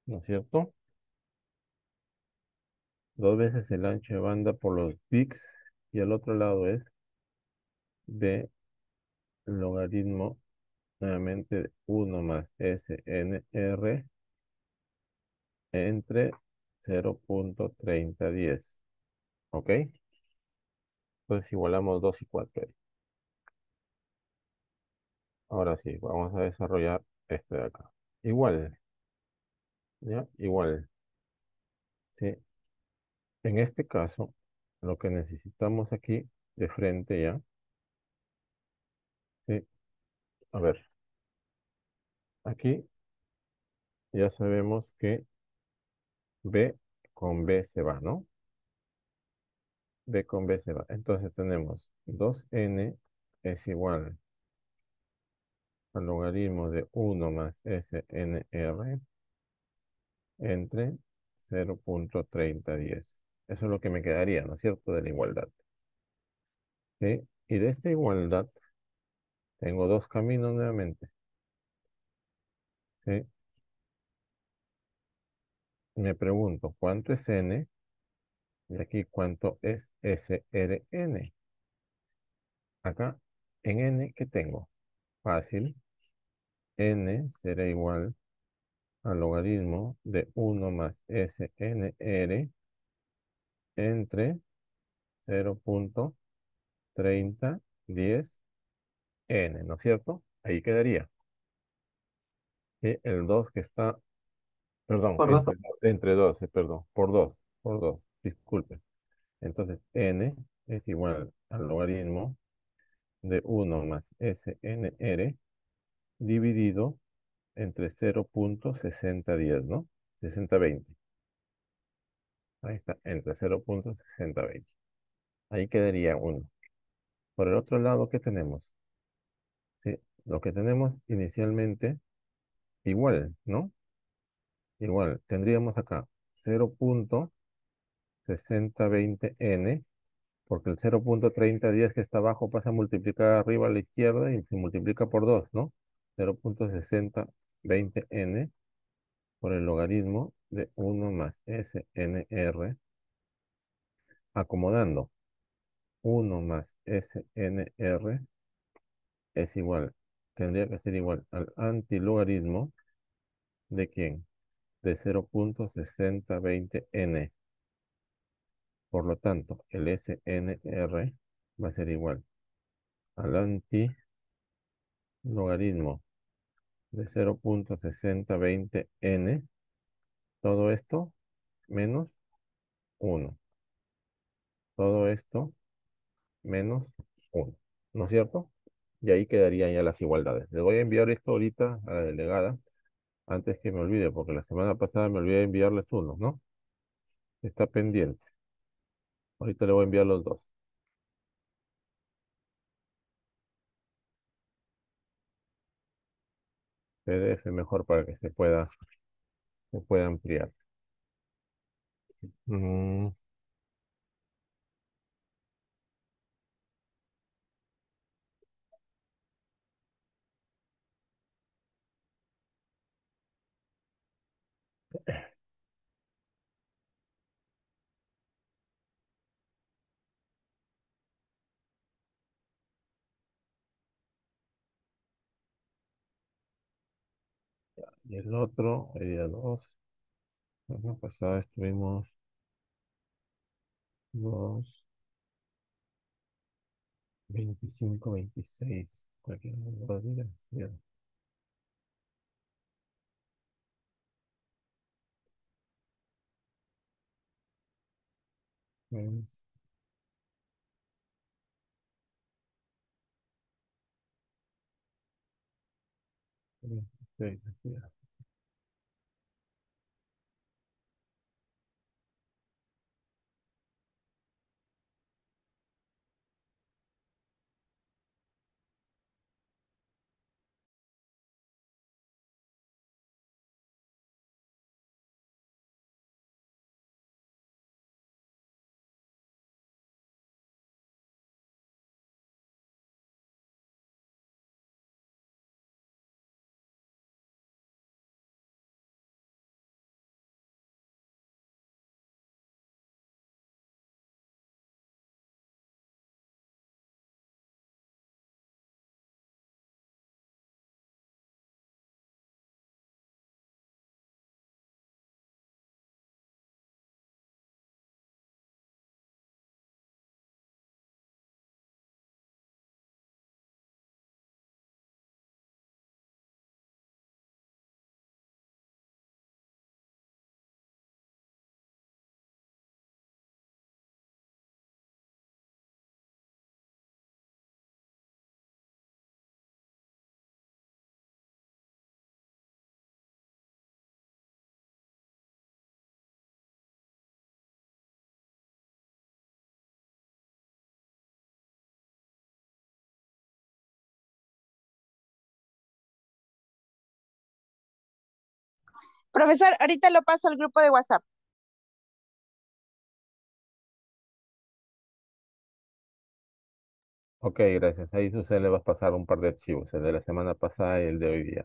¿no es cierto? Dos veces el ancho de banda por los bits y al otro lado es b logaritmo nuevamente de 1 más SNR entre 0.3010. ¿Ok? Entonces igualamos 2 y 4. Ahora sí, vamos a desarrollar este de acá. Igual, ¿ya? Igual. ¿Sí? En este caso, lo que necesitamos aquí de frente ya, ¿sí? A ver, aquí ya sabemos que B con B se va, ¿no? B con B se va. Entonces tenemos 2n es igual al logaritmo de 1 más SNR entre 0.3010. Eso es lo que me quedaría, ¿no es cierto? De la igualdad. ¿Sí? Y de esta igualdad tengo dos caminos nuevamente. ¿Sí? Me pregunto, ¿cuánto es n? Y aquí, ¿cuánto es SRN? Acá, en n, ¿qué tengo? Fácil. N será igual al logaritmo de 1 más SNR entre 0.3010 n, ¿no es cierto? Ahí quedaría. Y el 2 que está, perdón, Por dos. entre 2, perdón, por 2, disculpe. Entonces, n es igual al logaritmo de 1 más SNR dividido entre 0.6010, ¿no? 6020. Ahí está, entre 0.6020. Ahí quedaría uno. Por el otro lado, ¿qué tenemos? Sí, lo que tenemos inicialmente, igual, ¿no? Igual, tendríamos acá 0.6020n, porque el 0.3010 que está abajo pasa a multiplicar arriba a la izquierda y se multiplica por 2, ¿no? 0.6020n por el logaritmo de 1 más SNR, acomodando 1 más SNR es igual, tendría que ser igual al antilogaritmo de quién, de 0.6020n. Por lo tanto, el SNR va a ser igual al antilogaritmo de 0.6020n, todo esto menos 1, todo esto menos 1, ¿no es cierto? Y ahí quedarían ya las igualdades. Le voy a enviar esto ahorita a la delegada antes que me olvide, porque la semana pasada me olvidé de enviarles uno, ¿no? Está pendiente. Ahorita le voy a enviar los dos. PDF mejor para que se pueda ampliar. Mm, y el otro sería 2. La semana pasada estuvimos 2, 25, 26. Cualquiera de los dos días. Bien. Pues, 26, así es. Profesor, ahorita lo paso al grupo de WhatsApp. Ok, gracias. Ahí usted le va a pasar un par de archivos, el de la semana pasada y el de hoy día.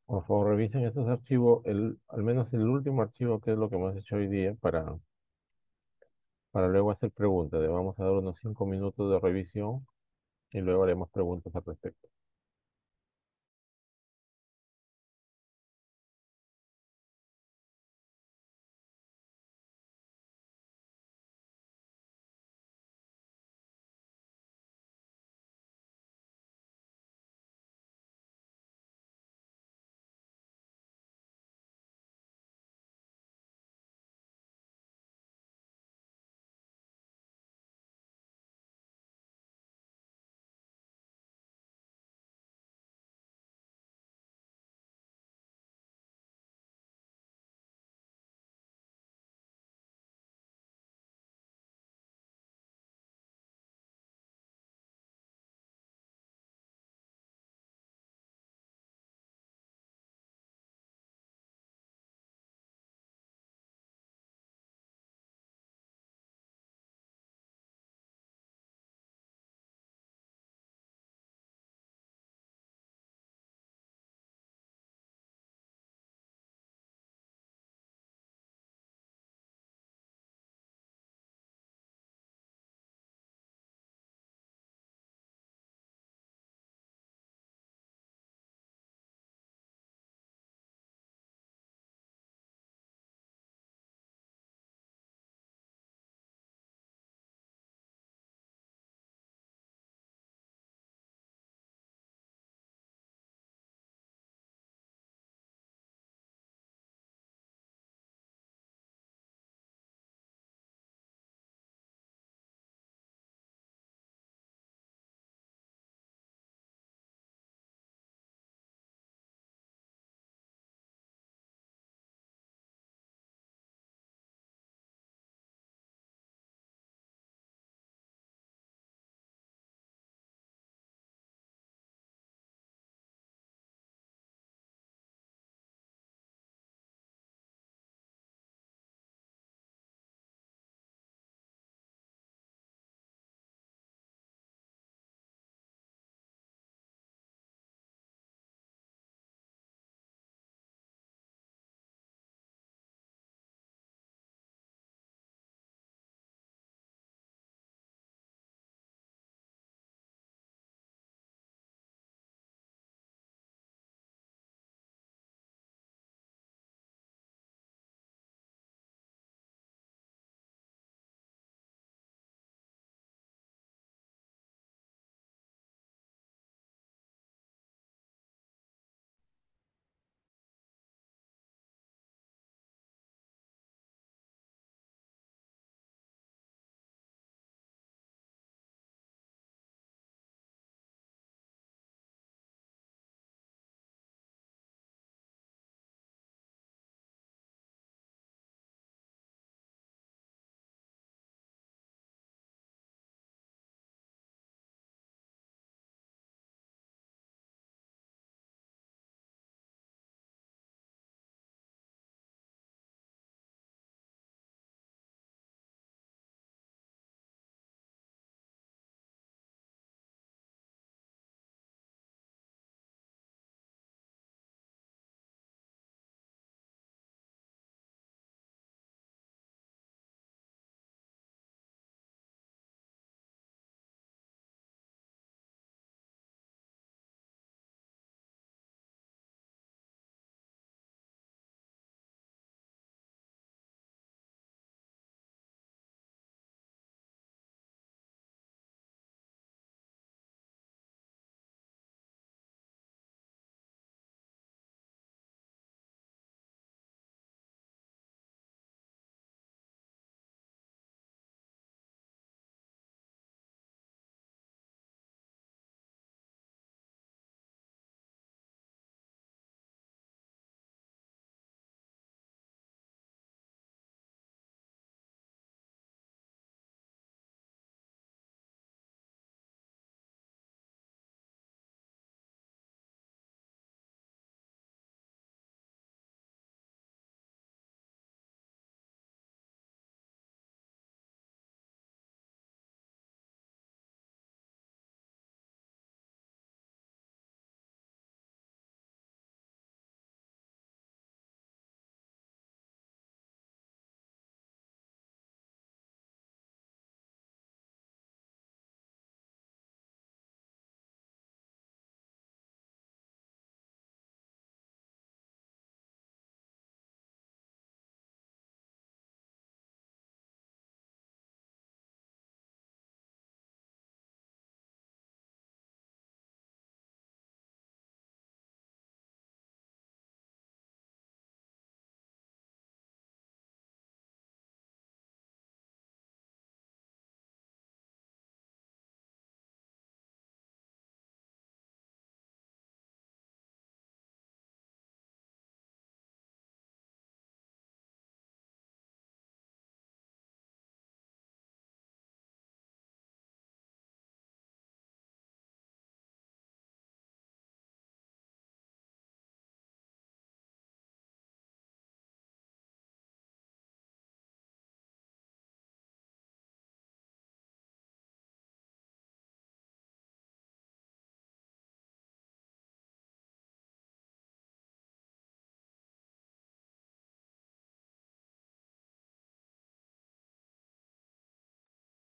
Por favor, revisen estos archivos, al menos el último archivo, que es lo que hemos hecho hoy día, para luego hacer preguntas. Le vamos a dar unos 5 minutos de revisión y luego haremos preguntas al respecto.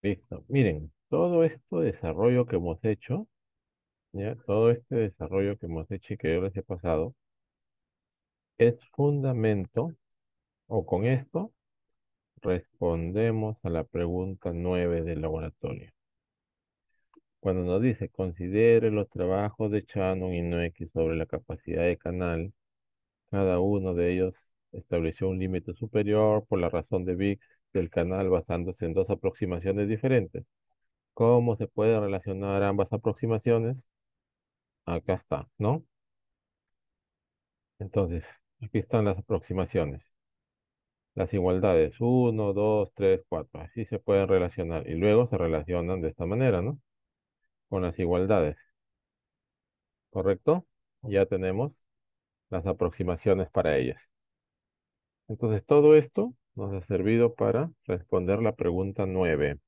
Listo. Miren, todo este desarrollo que hemos hecho, ¿ya? Todo este desarrollo que hemos hecho y que yo les he pasado, es fundamento, o con esto respondemos a la pregunta 9 del laboratorio. Cuando nos dice, considere los trabajos de Shannon y Noether sobre la capacidad de canal, cada uno de ellos estableció un límite superior por la razón de Biggs del canal basándose en dos aproximaciones diferentes. ¿Cómo se puede relacionar ambas aproximaciones? Acá está, ¿no? Entonces, aquí están las aproximaciones. Las igualdades, uno, 2, 3, 4. Así se pueden relacionar. Y luego se relacionan de esta manera, ¿no? Con las igualdades, ¿correcto? Ya tenemos las aproximaciones para ellas. Entonces, todo esto nos ha servido para responder la pregunta 9.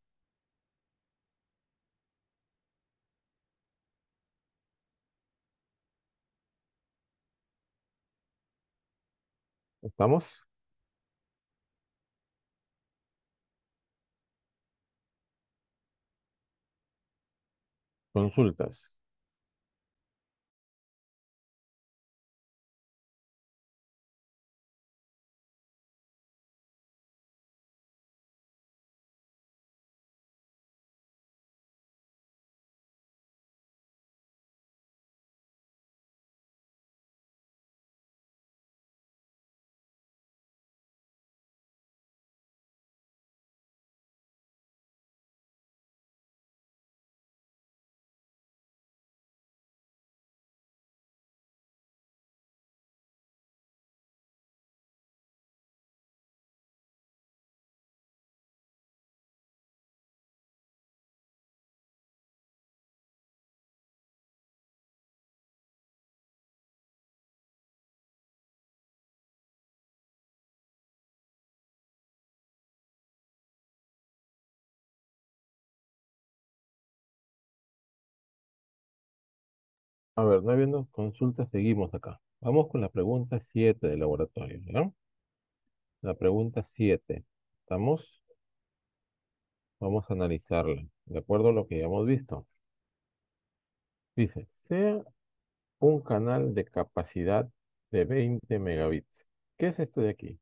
¿Estamos? Consultas. A ver, no habiendo consultas, seguimos acá. Vamos con la pregunta 7 del laboratorio, ¿ya? La pregunta 7. ¿Estamos? Vamos a analizarla, de acuerdo a lo que ya hemos visto. Dice, sea un canal de capacidad de 20 megabits. ¿Qué es esto de aquí?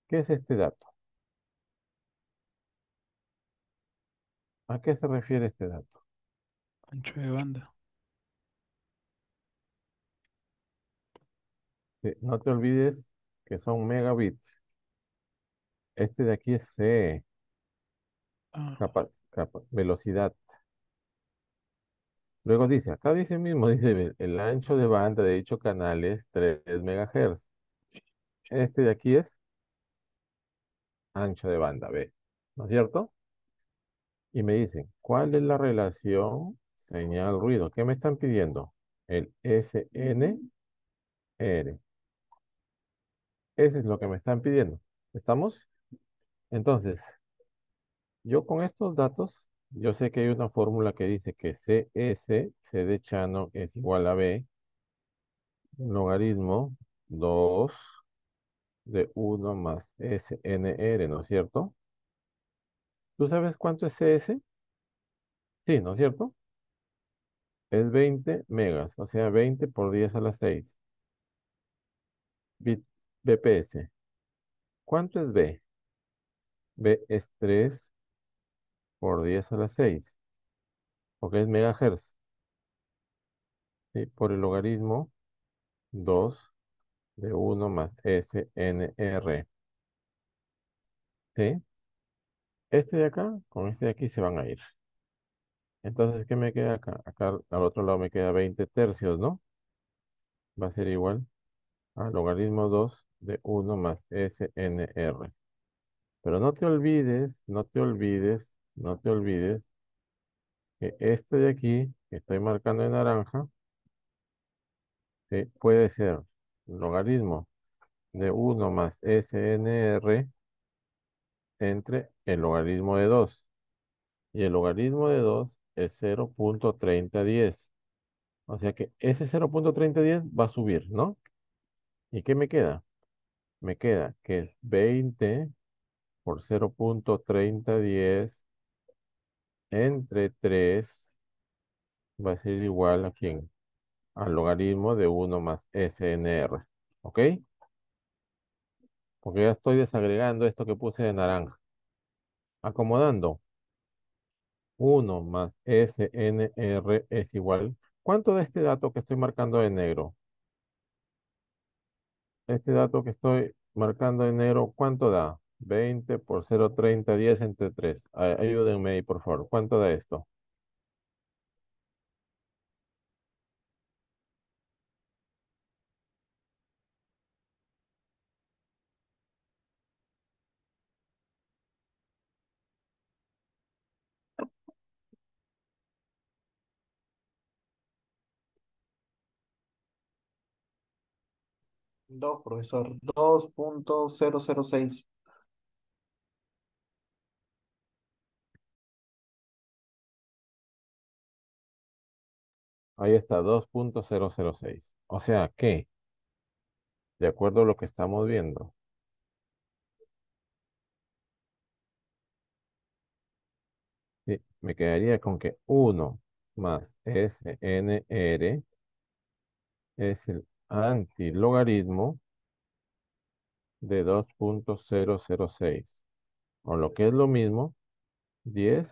¿Qué es este dato? ¿A qué se refiere este dato? Ancho de banda. No te olvides que son megabits. Este de aquí es C, Ah, velocidad. Luego dice, acá dice mismo, dice, el ancho de banda de dicho canal es 3 megahertz. Este de aquí es ancho de banda, B, ¿no es cierto? Y me dicen, ¿cuál es la relación señal-ruido? ¿Qué me están pidiendo? El SNR. Ese es lo que me están pidiendo. ¿Estamos? Entonces, yo con estos datos, yo sé que hay una fórmula que dice que CS, C de Shannon, es igual a B, logaritmo 2 de uno más SNR, ¿no es cierto? ¿Tú sabes cuánto es CS? Sí, ¿no es cierto? Es 20 megas, o sea, 20 por 10 a la 6 bit BPS. ¿Cuánto es B? B es 3 por 10 a la 6, porque es megahertz. ¿Sí? Por el logaritmo 2 de uno más SNR. ¿Sí? Este de acá con este de aquí se van a ir. Entonces, ¿qué me queda acá? Acá al otro lado me queda 20 tercios, ¿no? Va a ser igual a logaritmo 2 de uno más SNR. Pero no te olvides, no te olvides, no te olvides que este de aquí, que estoy marcando en naranja, ¿sí? Puede ser logaritmo de uno más SNR entre el logaritmo de 2. Y el logaritmo de 2 es 0,3010. O sea que ese 0,3010 va a subir, ¿no? ¿Y qué me queda? Me queda que es 20 por 0.3010 entre 3 va a ser igual a quién? Al logaritmo de 1 más SNR. ¿Ok? Porque ya estoy desagregando esto que puse de naranja. Acomodando. 1 más SNR es igual. ¿Cuánto de este dato que estoy marcando de negro? Este dato que estoy marcando en negro, ¿cuánto da? 20 por 0.30, 10 entre 3. Ayúdenme ahí, por favor. ¿Cuánto da esto? Dos, profesor. 2.006. Ahí está, 2.006. O sea que, de acuerdo a lo que estamos viendo, sí, me quedaría con que 1 más SNR es el antilogaritmo de 2.006. O lo que es lo mismo, 10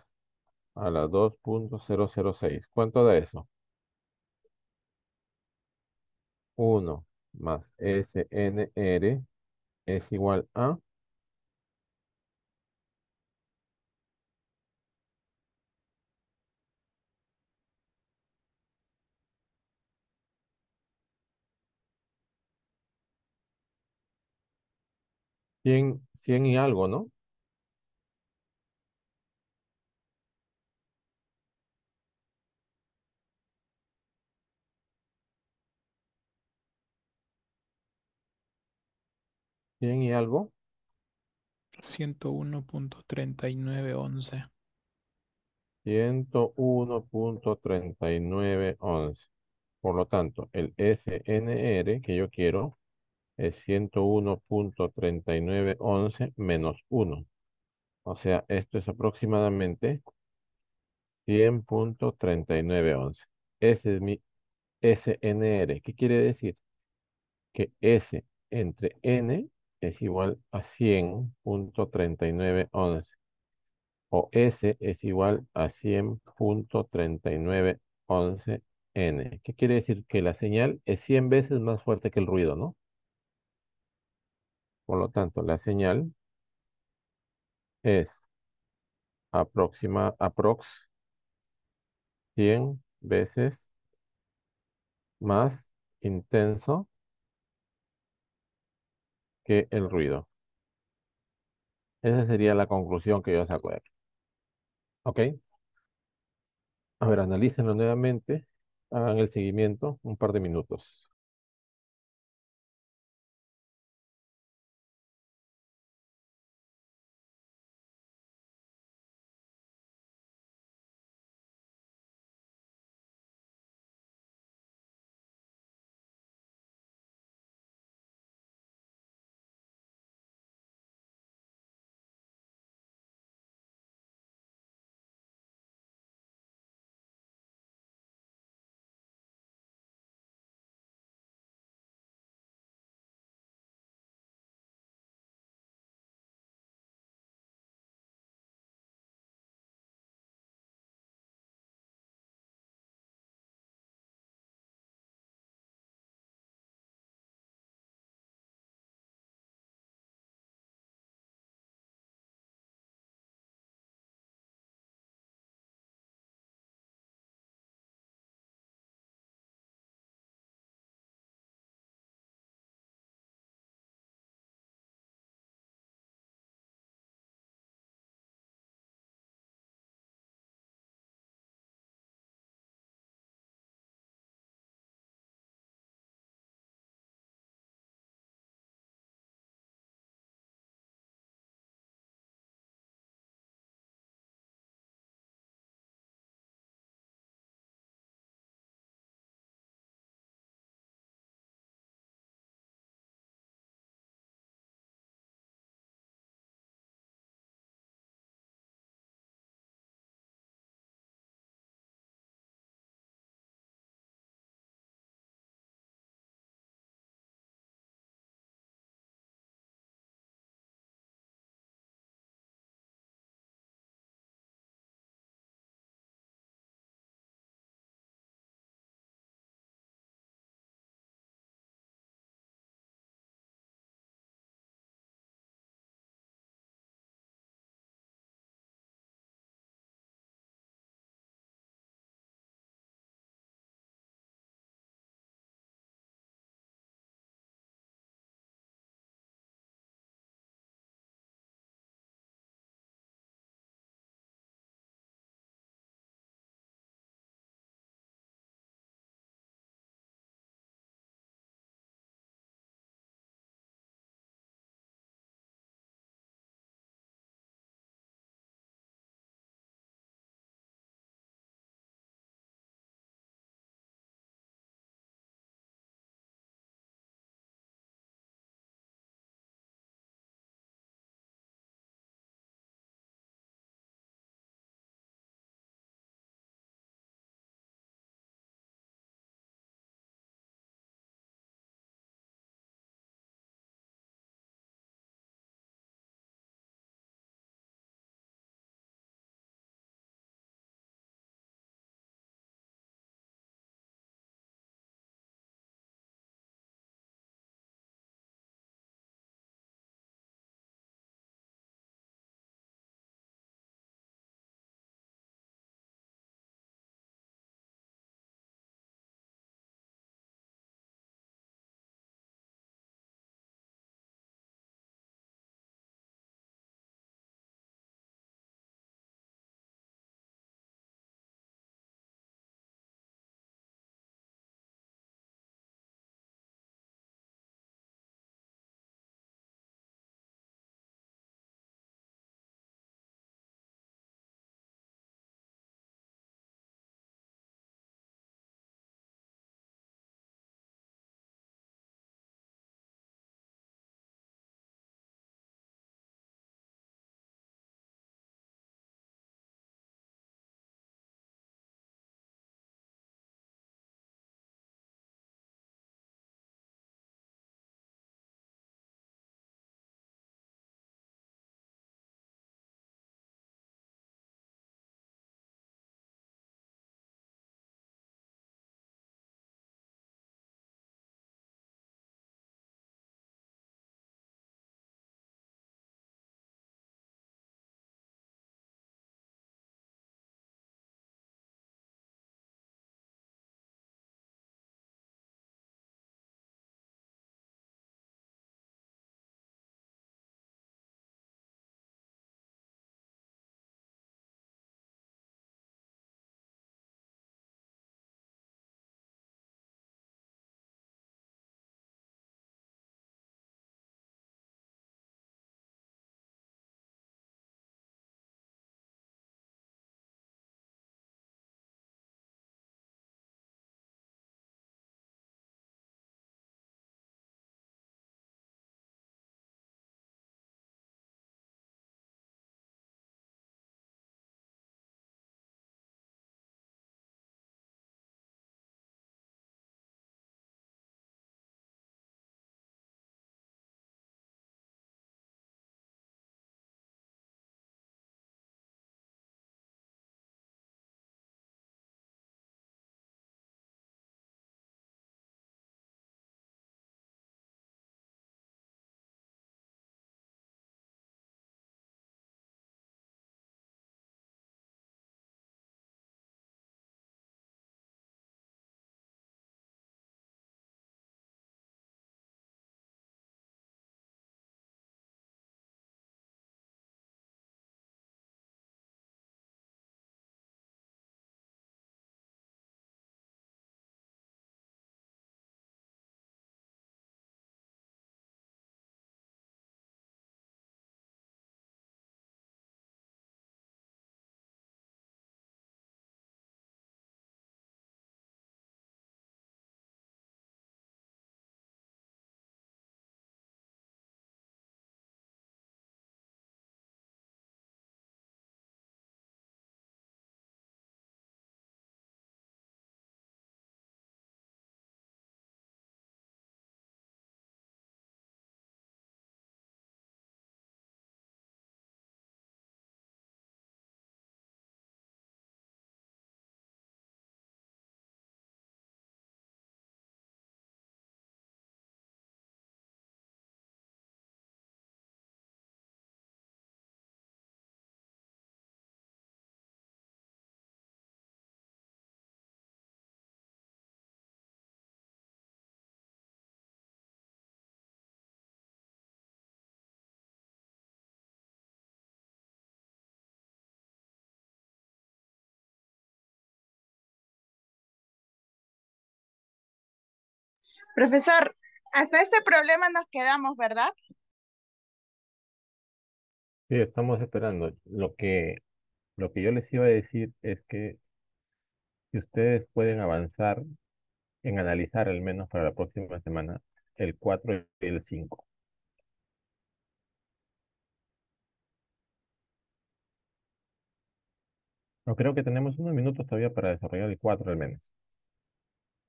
a la 2.006. ¿Cuánto da eso? 1 más SNR es igual a cien y algo, ¿no? 100 y algo. 101.3911. 101.3911. Por lo tanto, el SNR que yo quiero es 101.3911 menos 1. O sea, esto es aproximadamente 100.3911. Ese es mi SNR. ¿Qué quiere decir? Que S entre N es igual a 100.3911. O S es igual a 100.3911 N. ¿Qué quiere decir? Que la señal es 100 veces más fuerte que el ruido, ¿no? Por lo tanto, la señal es aprox 100 veces más intenso que el ruido. Esa sería la conclusión que yo saco de aquí. ¿Ok? A ver, analícenlo nuevamente. Hagan el seguimiento un par de minutos. Profesor, hasta este problema nos quedamos, ¿verdad? Sí, estamos esperando. Lo que yo les iba a decir es que si ustedes pueden avanzar en analizar al menos para la próxima semana el 4 y el 5. No creo que tenemos unos minutos todavía para desarrollar el 4 al menos.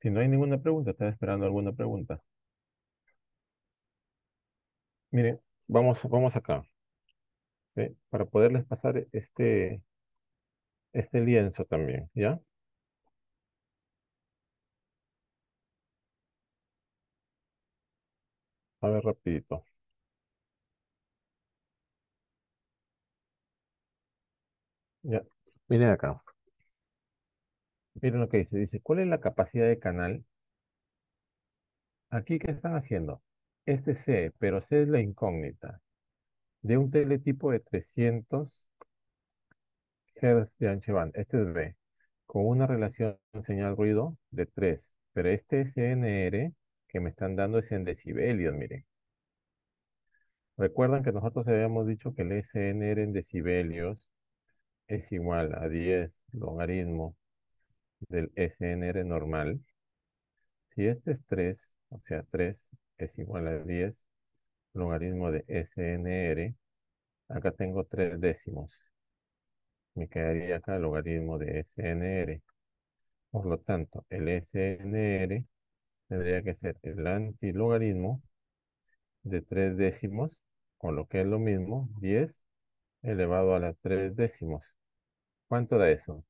Si no hay ninguna pregunta, ¿estás esperando alguna pregunta? Miren, vamos acá, ¿sí? Para poderles pasar este lienzo también, ¿ya? A ver, rapidito. Ya. Miren acá. Miren lo que dice. Dice, ¿cuál es la capacidad de canal? Aquí, ¿qué están haciendo? Este C, pero C es la incógnita. De un teletipo de 300 Hz de ancho banda. Este es B. Con una relación señal-ruido de 3. Pero este SNR que me están dando es en decibelios, miren. Recuerdan que nosotros habíamos dicho que el SNR en decibelios es igual a 10 logaritmo del SNR normal. Si este es 3, o sea, 3 es igual a 10 logaritmo de SNR, acá tengo 3 décimos. Me quedaría acá el logaritmo de SNR. Por lo tanto, el SNR tendría que ser el antilogaritmo de 3 décimos, o lo que es lo mismo, 10 elevado a la 3 décimos. ¿Cuánto da eso?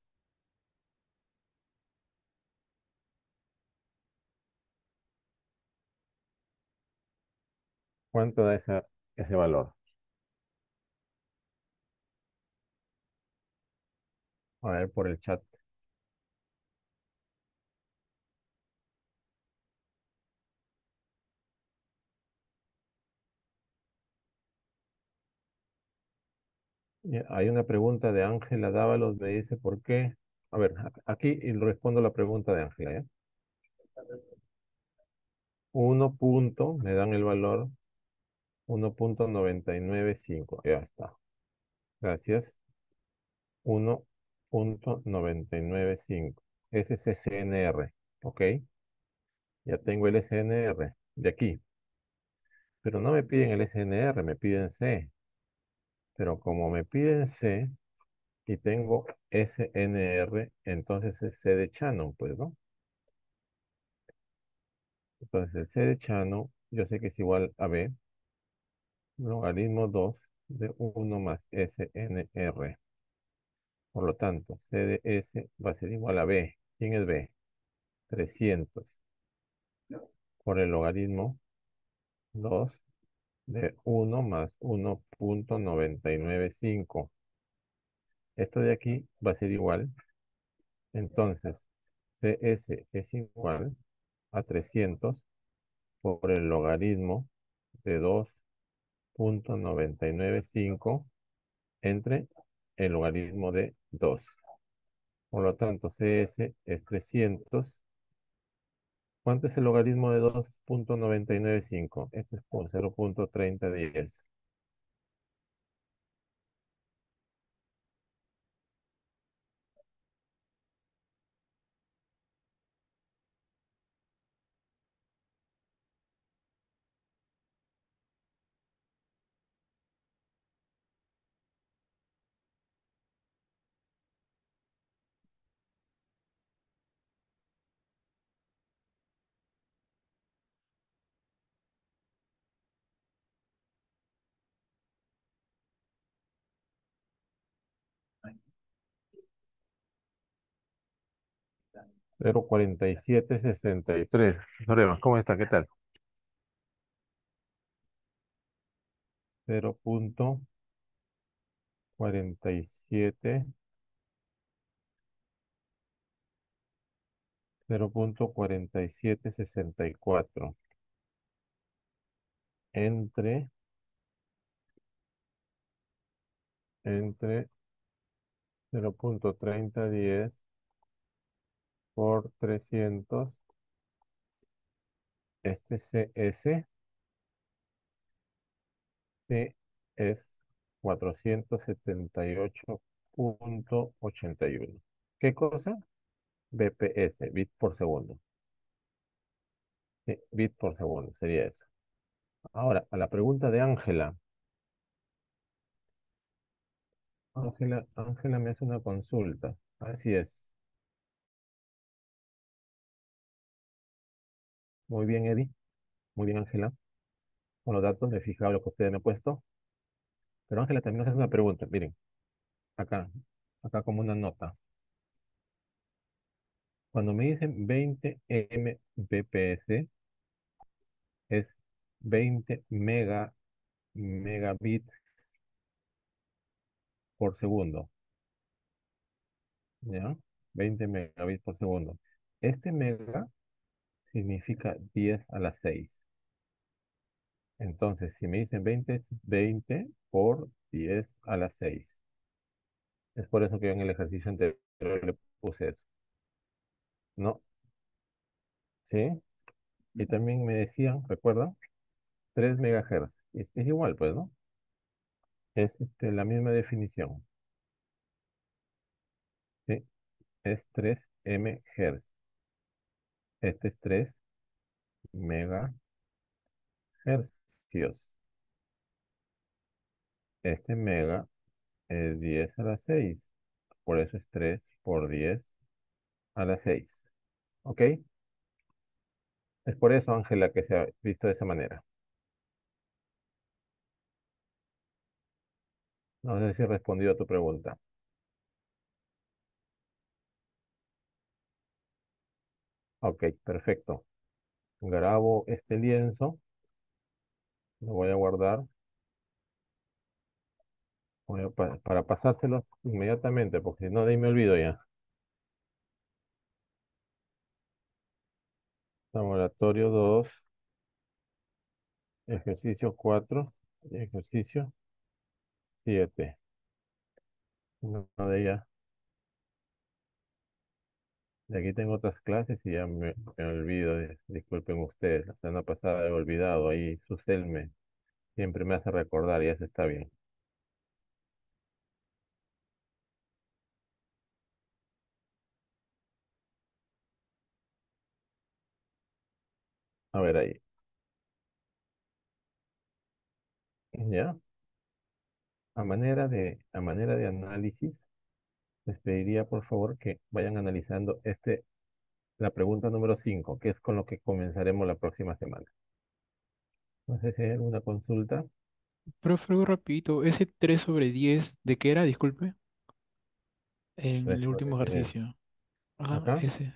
¿Cuánto da ese valor? A ver por el chat. Hay una pregunta de Ángela Dávalos, me dice por qué. A ver, aquí y respondo la pregunta de Ángela, ¿ya? 1 punto, me dan el valor 1,995. Ya está. Gracias. 1,995. Ese es SNR. ¿Ok? Ya tengo el SNR de aquí. Pero no me piden el SNR, me piden C. Pero como me piden C y tengo SNR, entonces es C de Shannon, pues, ¿no? Entonces el C de Shannon, yo sé que es igual a B, logaritmo 2 de 1 más SNR. Por lo tanto, C de S va a ser igual a B. ¿Quién es B? 300 por el logaritmo 2 de 1 más 1,995. Esto de aquí va a ser igual. Entonces, CS es igual a 300 por el logaritmo de 2,995 entre el logaritmo de 2. Por lo tanto, CS es 300. ¿Cuánto es el logaritmo de 2,995? Este es por 0,3010. 0,4763. Lorema, ¿cómo está? ¿Qué tal? 0,47, 0,4764 entre 0,3010 por 300 Este CS sí, es 478,81. ¿Qué cosa? BPS, bit por segundo. Sí, bit por segundo, sería eso. Ahora, a la pregunta de Ángela. Ángela me hace una consulta. Así es. Muy bien, Eddie. Muy bien, Ángela. Con los datos me he fijado lo que ustedes me han puesto. Pero Ángela también nos hace una pregunta. Miren, acá, acá como una nota. Cuando me dicen 20 Mbps, es 20 megabits por segundo. ¿Ya? 20 megabits por segundo. Este mega significa 10 a la 6. Entonces, si me dicen 20 es 20 por 10 a la 6. Es por eso que yo en el ejercicio anterior le puse eso. ¿No? ¿Sí? Y también me decían, ¿recuerdan? 3 megahertz. Es igual, pues, ¿no? Es la misma definición. ¿Sí? Es 3 MHz. Este es 3 megahercios. Este mega es 10 a la 6. Por eso es 3 por 10 a la 6. ¿Ok? Es por eso, Ángela, que se ha visto de esa manera. No sé si he respondido a tu pregunta. Ok, perfecto. Grabo este lienzo, lo voy a guardar para pasárselos inmediatamente, porque si no, de ahí me olvido ya. Laboratorio 2, ejercicio 4 y ejercicio 7. No, de ya. De aquí tengo otras clases y ya me olvido. Disculpen ustedes, la semana pasada he olvidado. Ahí Suselme siempre me hace recordar y eso está bien. A ver ahí. ¿Ya? A manera de análisis, les pediría por favor que vayan analizando la pregunta número 5, que es con lo que comenzaremos la próxima semana. No sé si hay alguna consulta. Profe, algo rapidito. Ese 3 sobre 10, ¿de qué era? Disculpe. En 3 el sobre último 10. ejercicio. Ajá, Acá, ese.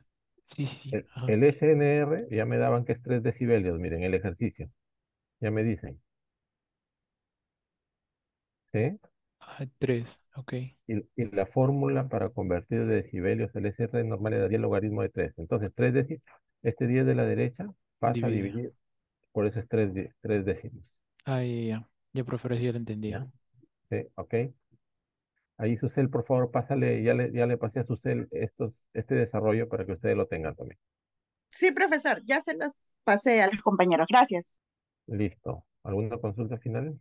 Sí, sí, sí. Ajá. el SNR ya me daban que es 3 decibelios, miren, el ejercicio. Ya me dicen, ¿sí? Ah, 3, ok. Y la fórmula para convertir de decibelios el SR normal le daría el logaritmo de 3. Entonces, 3 décimos, este 10 de la derecha pasa a Dividido. dividir, por eso es 3 décimos. Ah, ya, ya. Ya, profe, ahora sí ya lo entendía. ¿Ya? ¿Sí? ¿Ok? Ahí, Susel, por favor, pásale, ya le pasé a Susel este desarrollo para que ustedes lo tengan también. Sí, profesor, ya se los pasé a los compañeros. Gracias. Listo. ¿Alguna consulta final?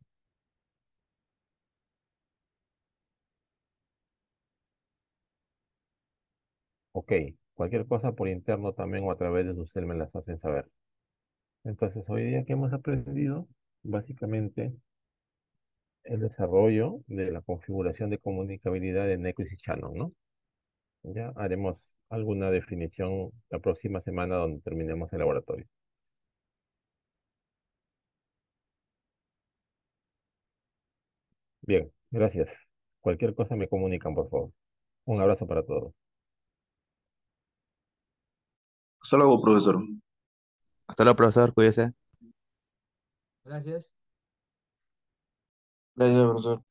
Ok. Cualquier cosa por interno también o a través de Susel me las hacen saber. Entonces, hoy día que hemos aprendido, básicamente, el desarrollo de la configuración de comunicabilidad de Nequis y Shannon, ¿no? Ya haremos alguna definición la próxima semana donde terminemos el laboratorio. Bien, gracias. Cualquier cosa me comunican, por favor. Un abrazo para todos. Hasta luego, profesor. Hasta luego, profesor, cuídese. Gracias. Gracias, profesor.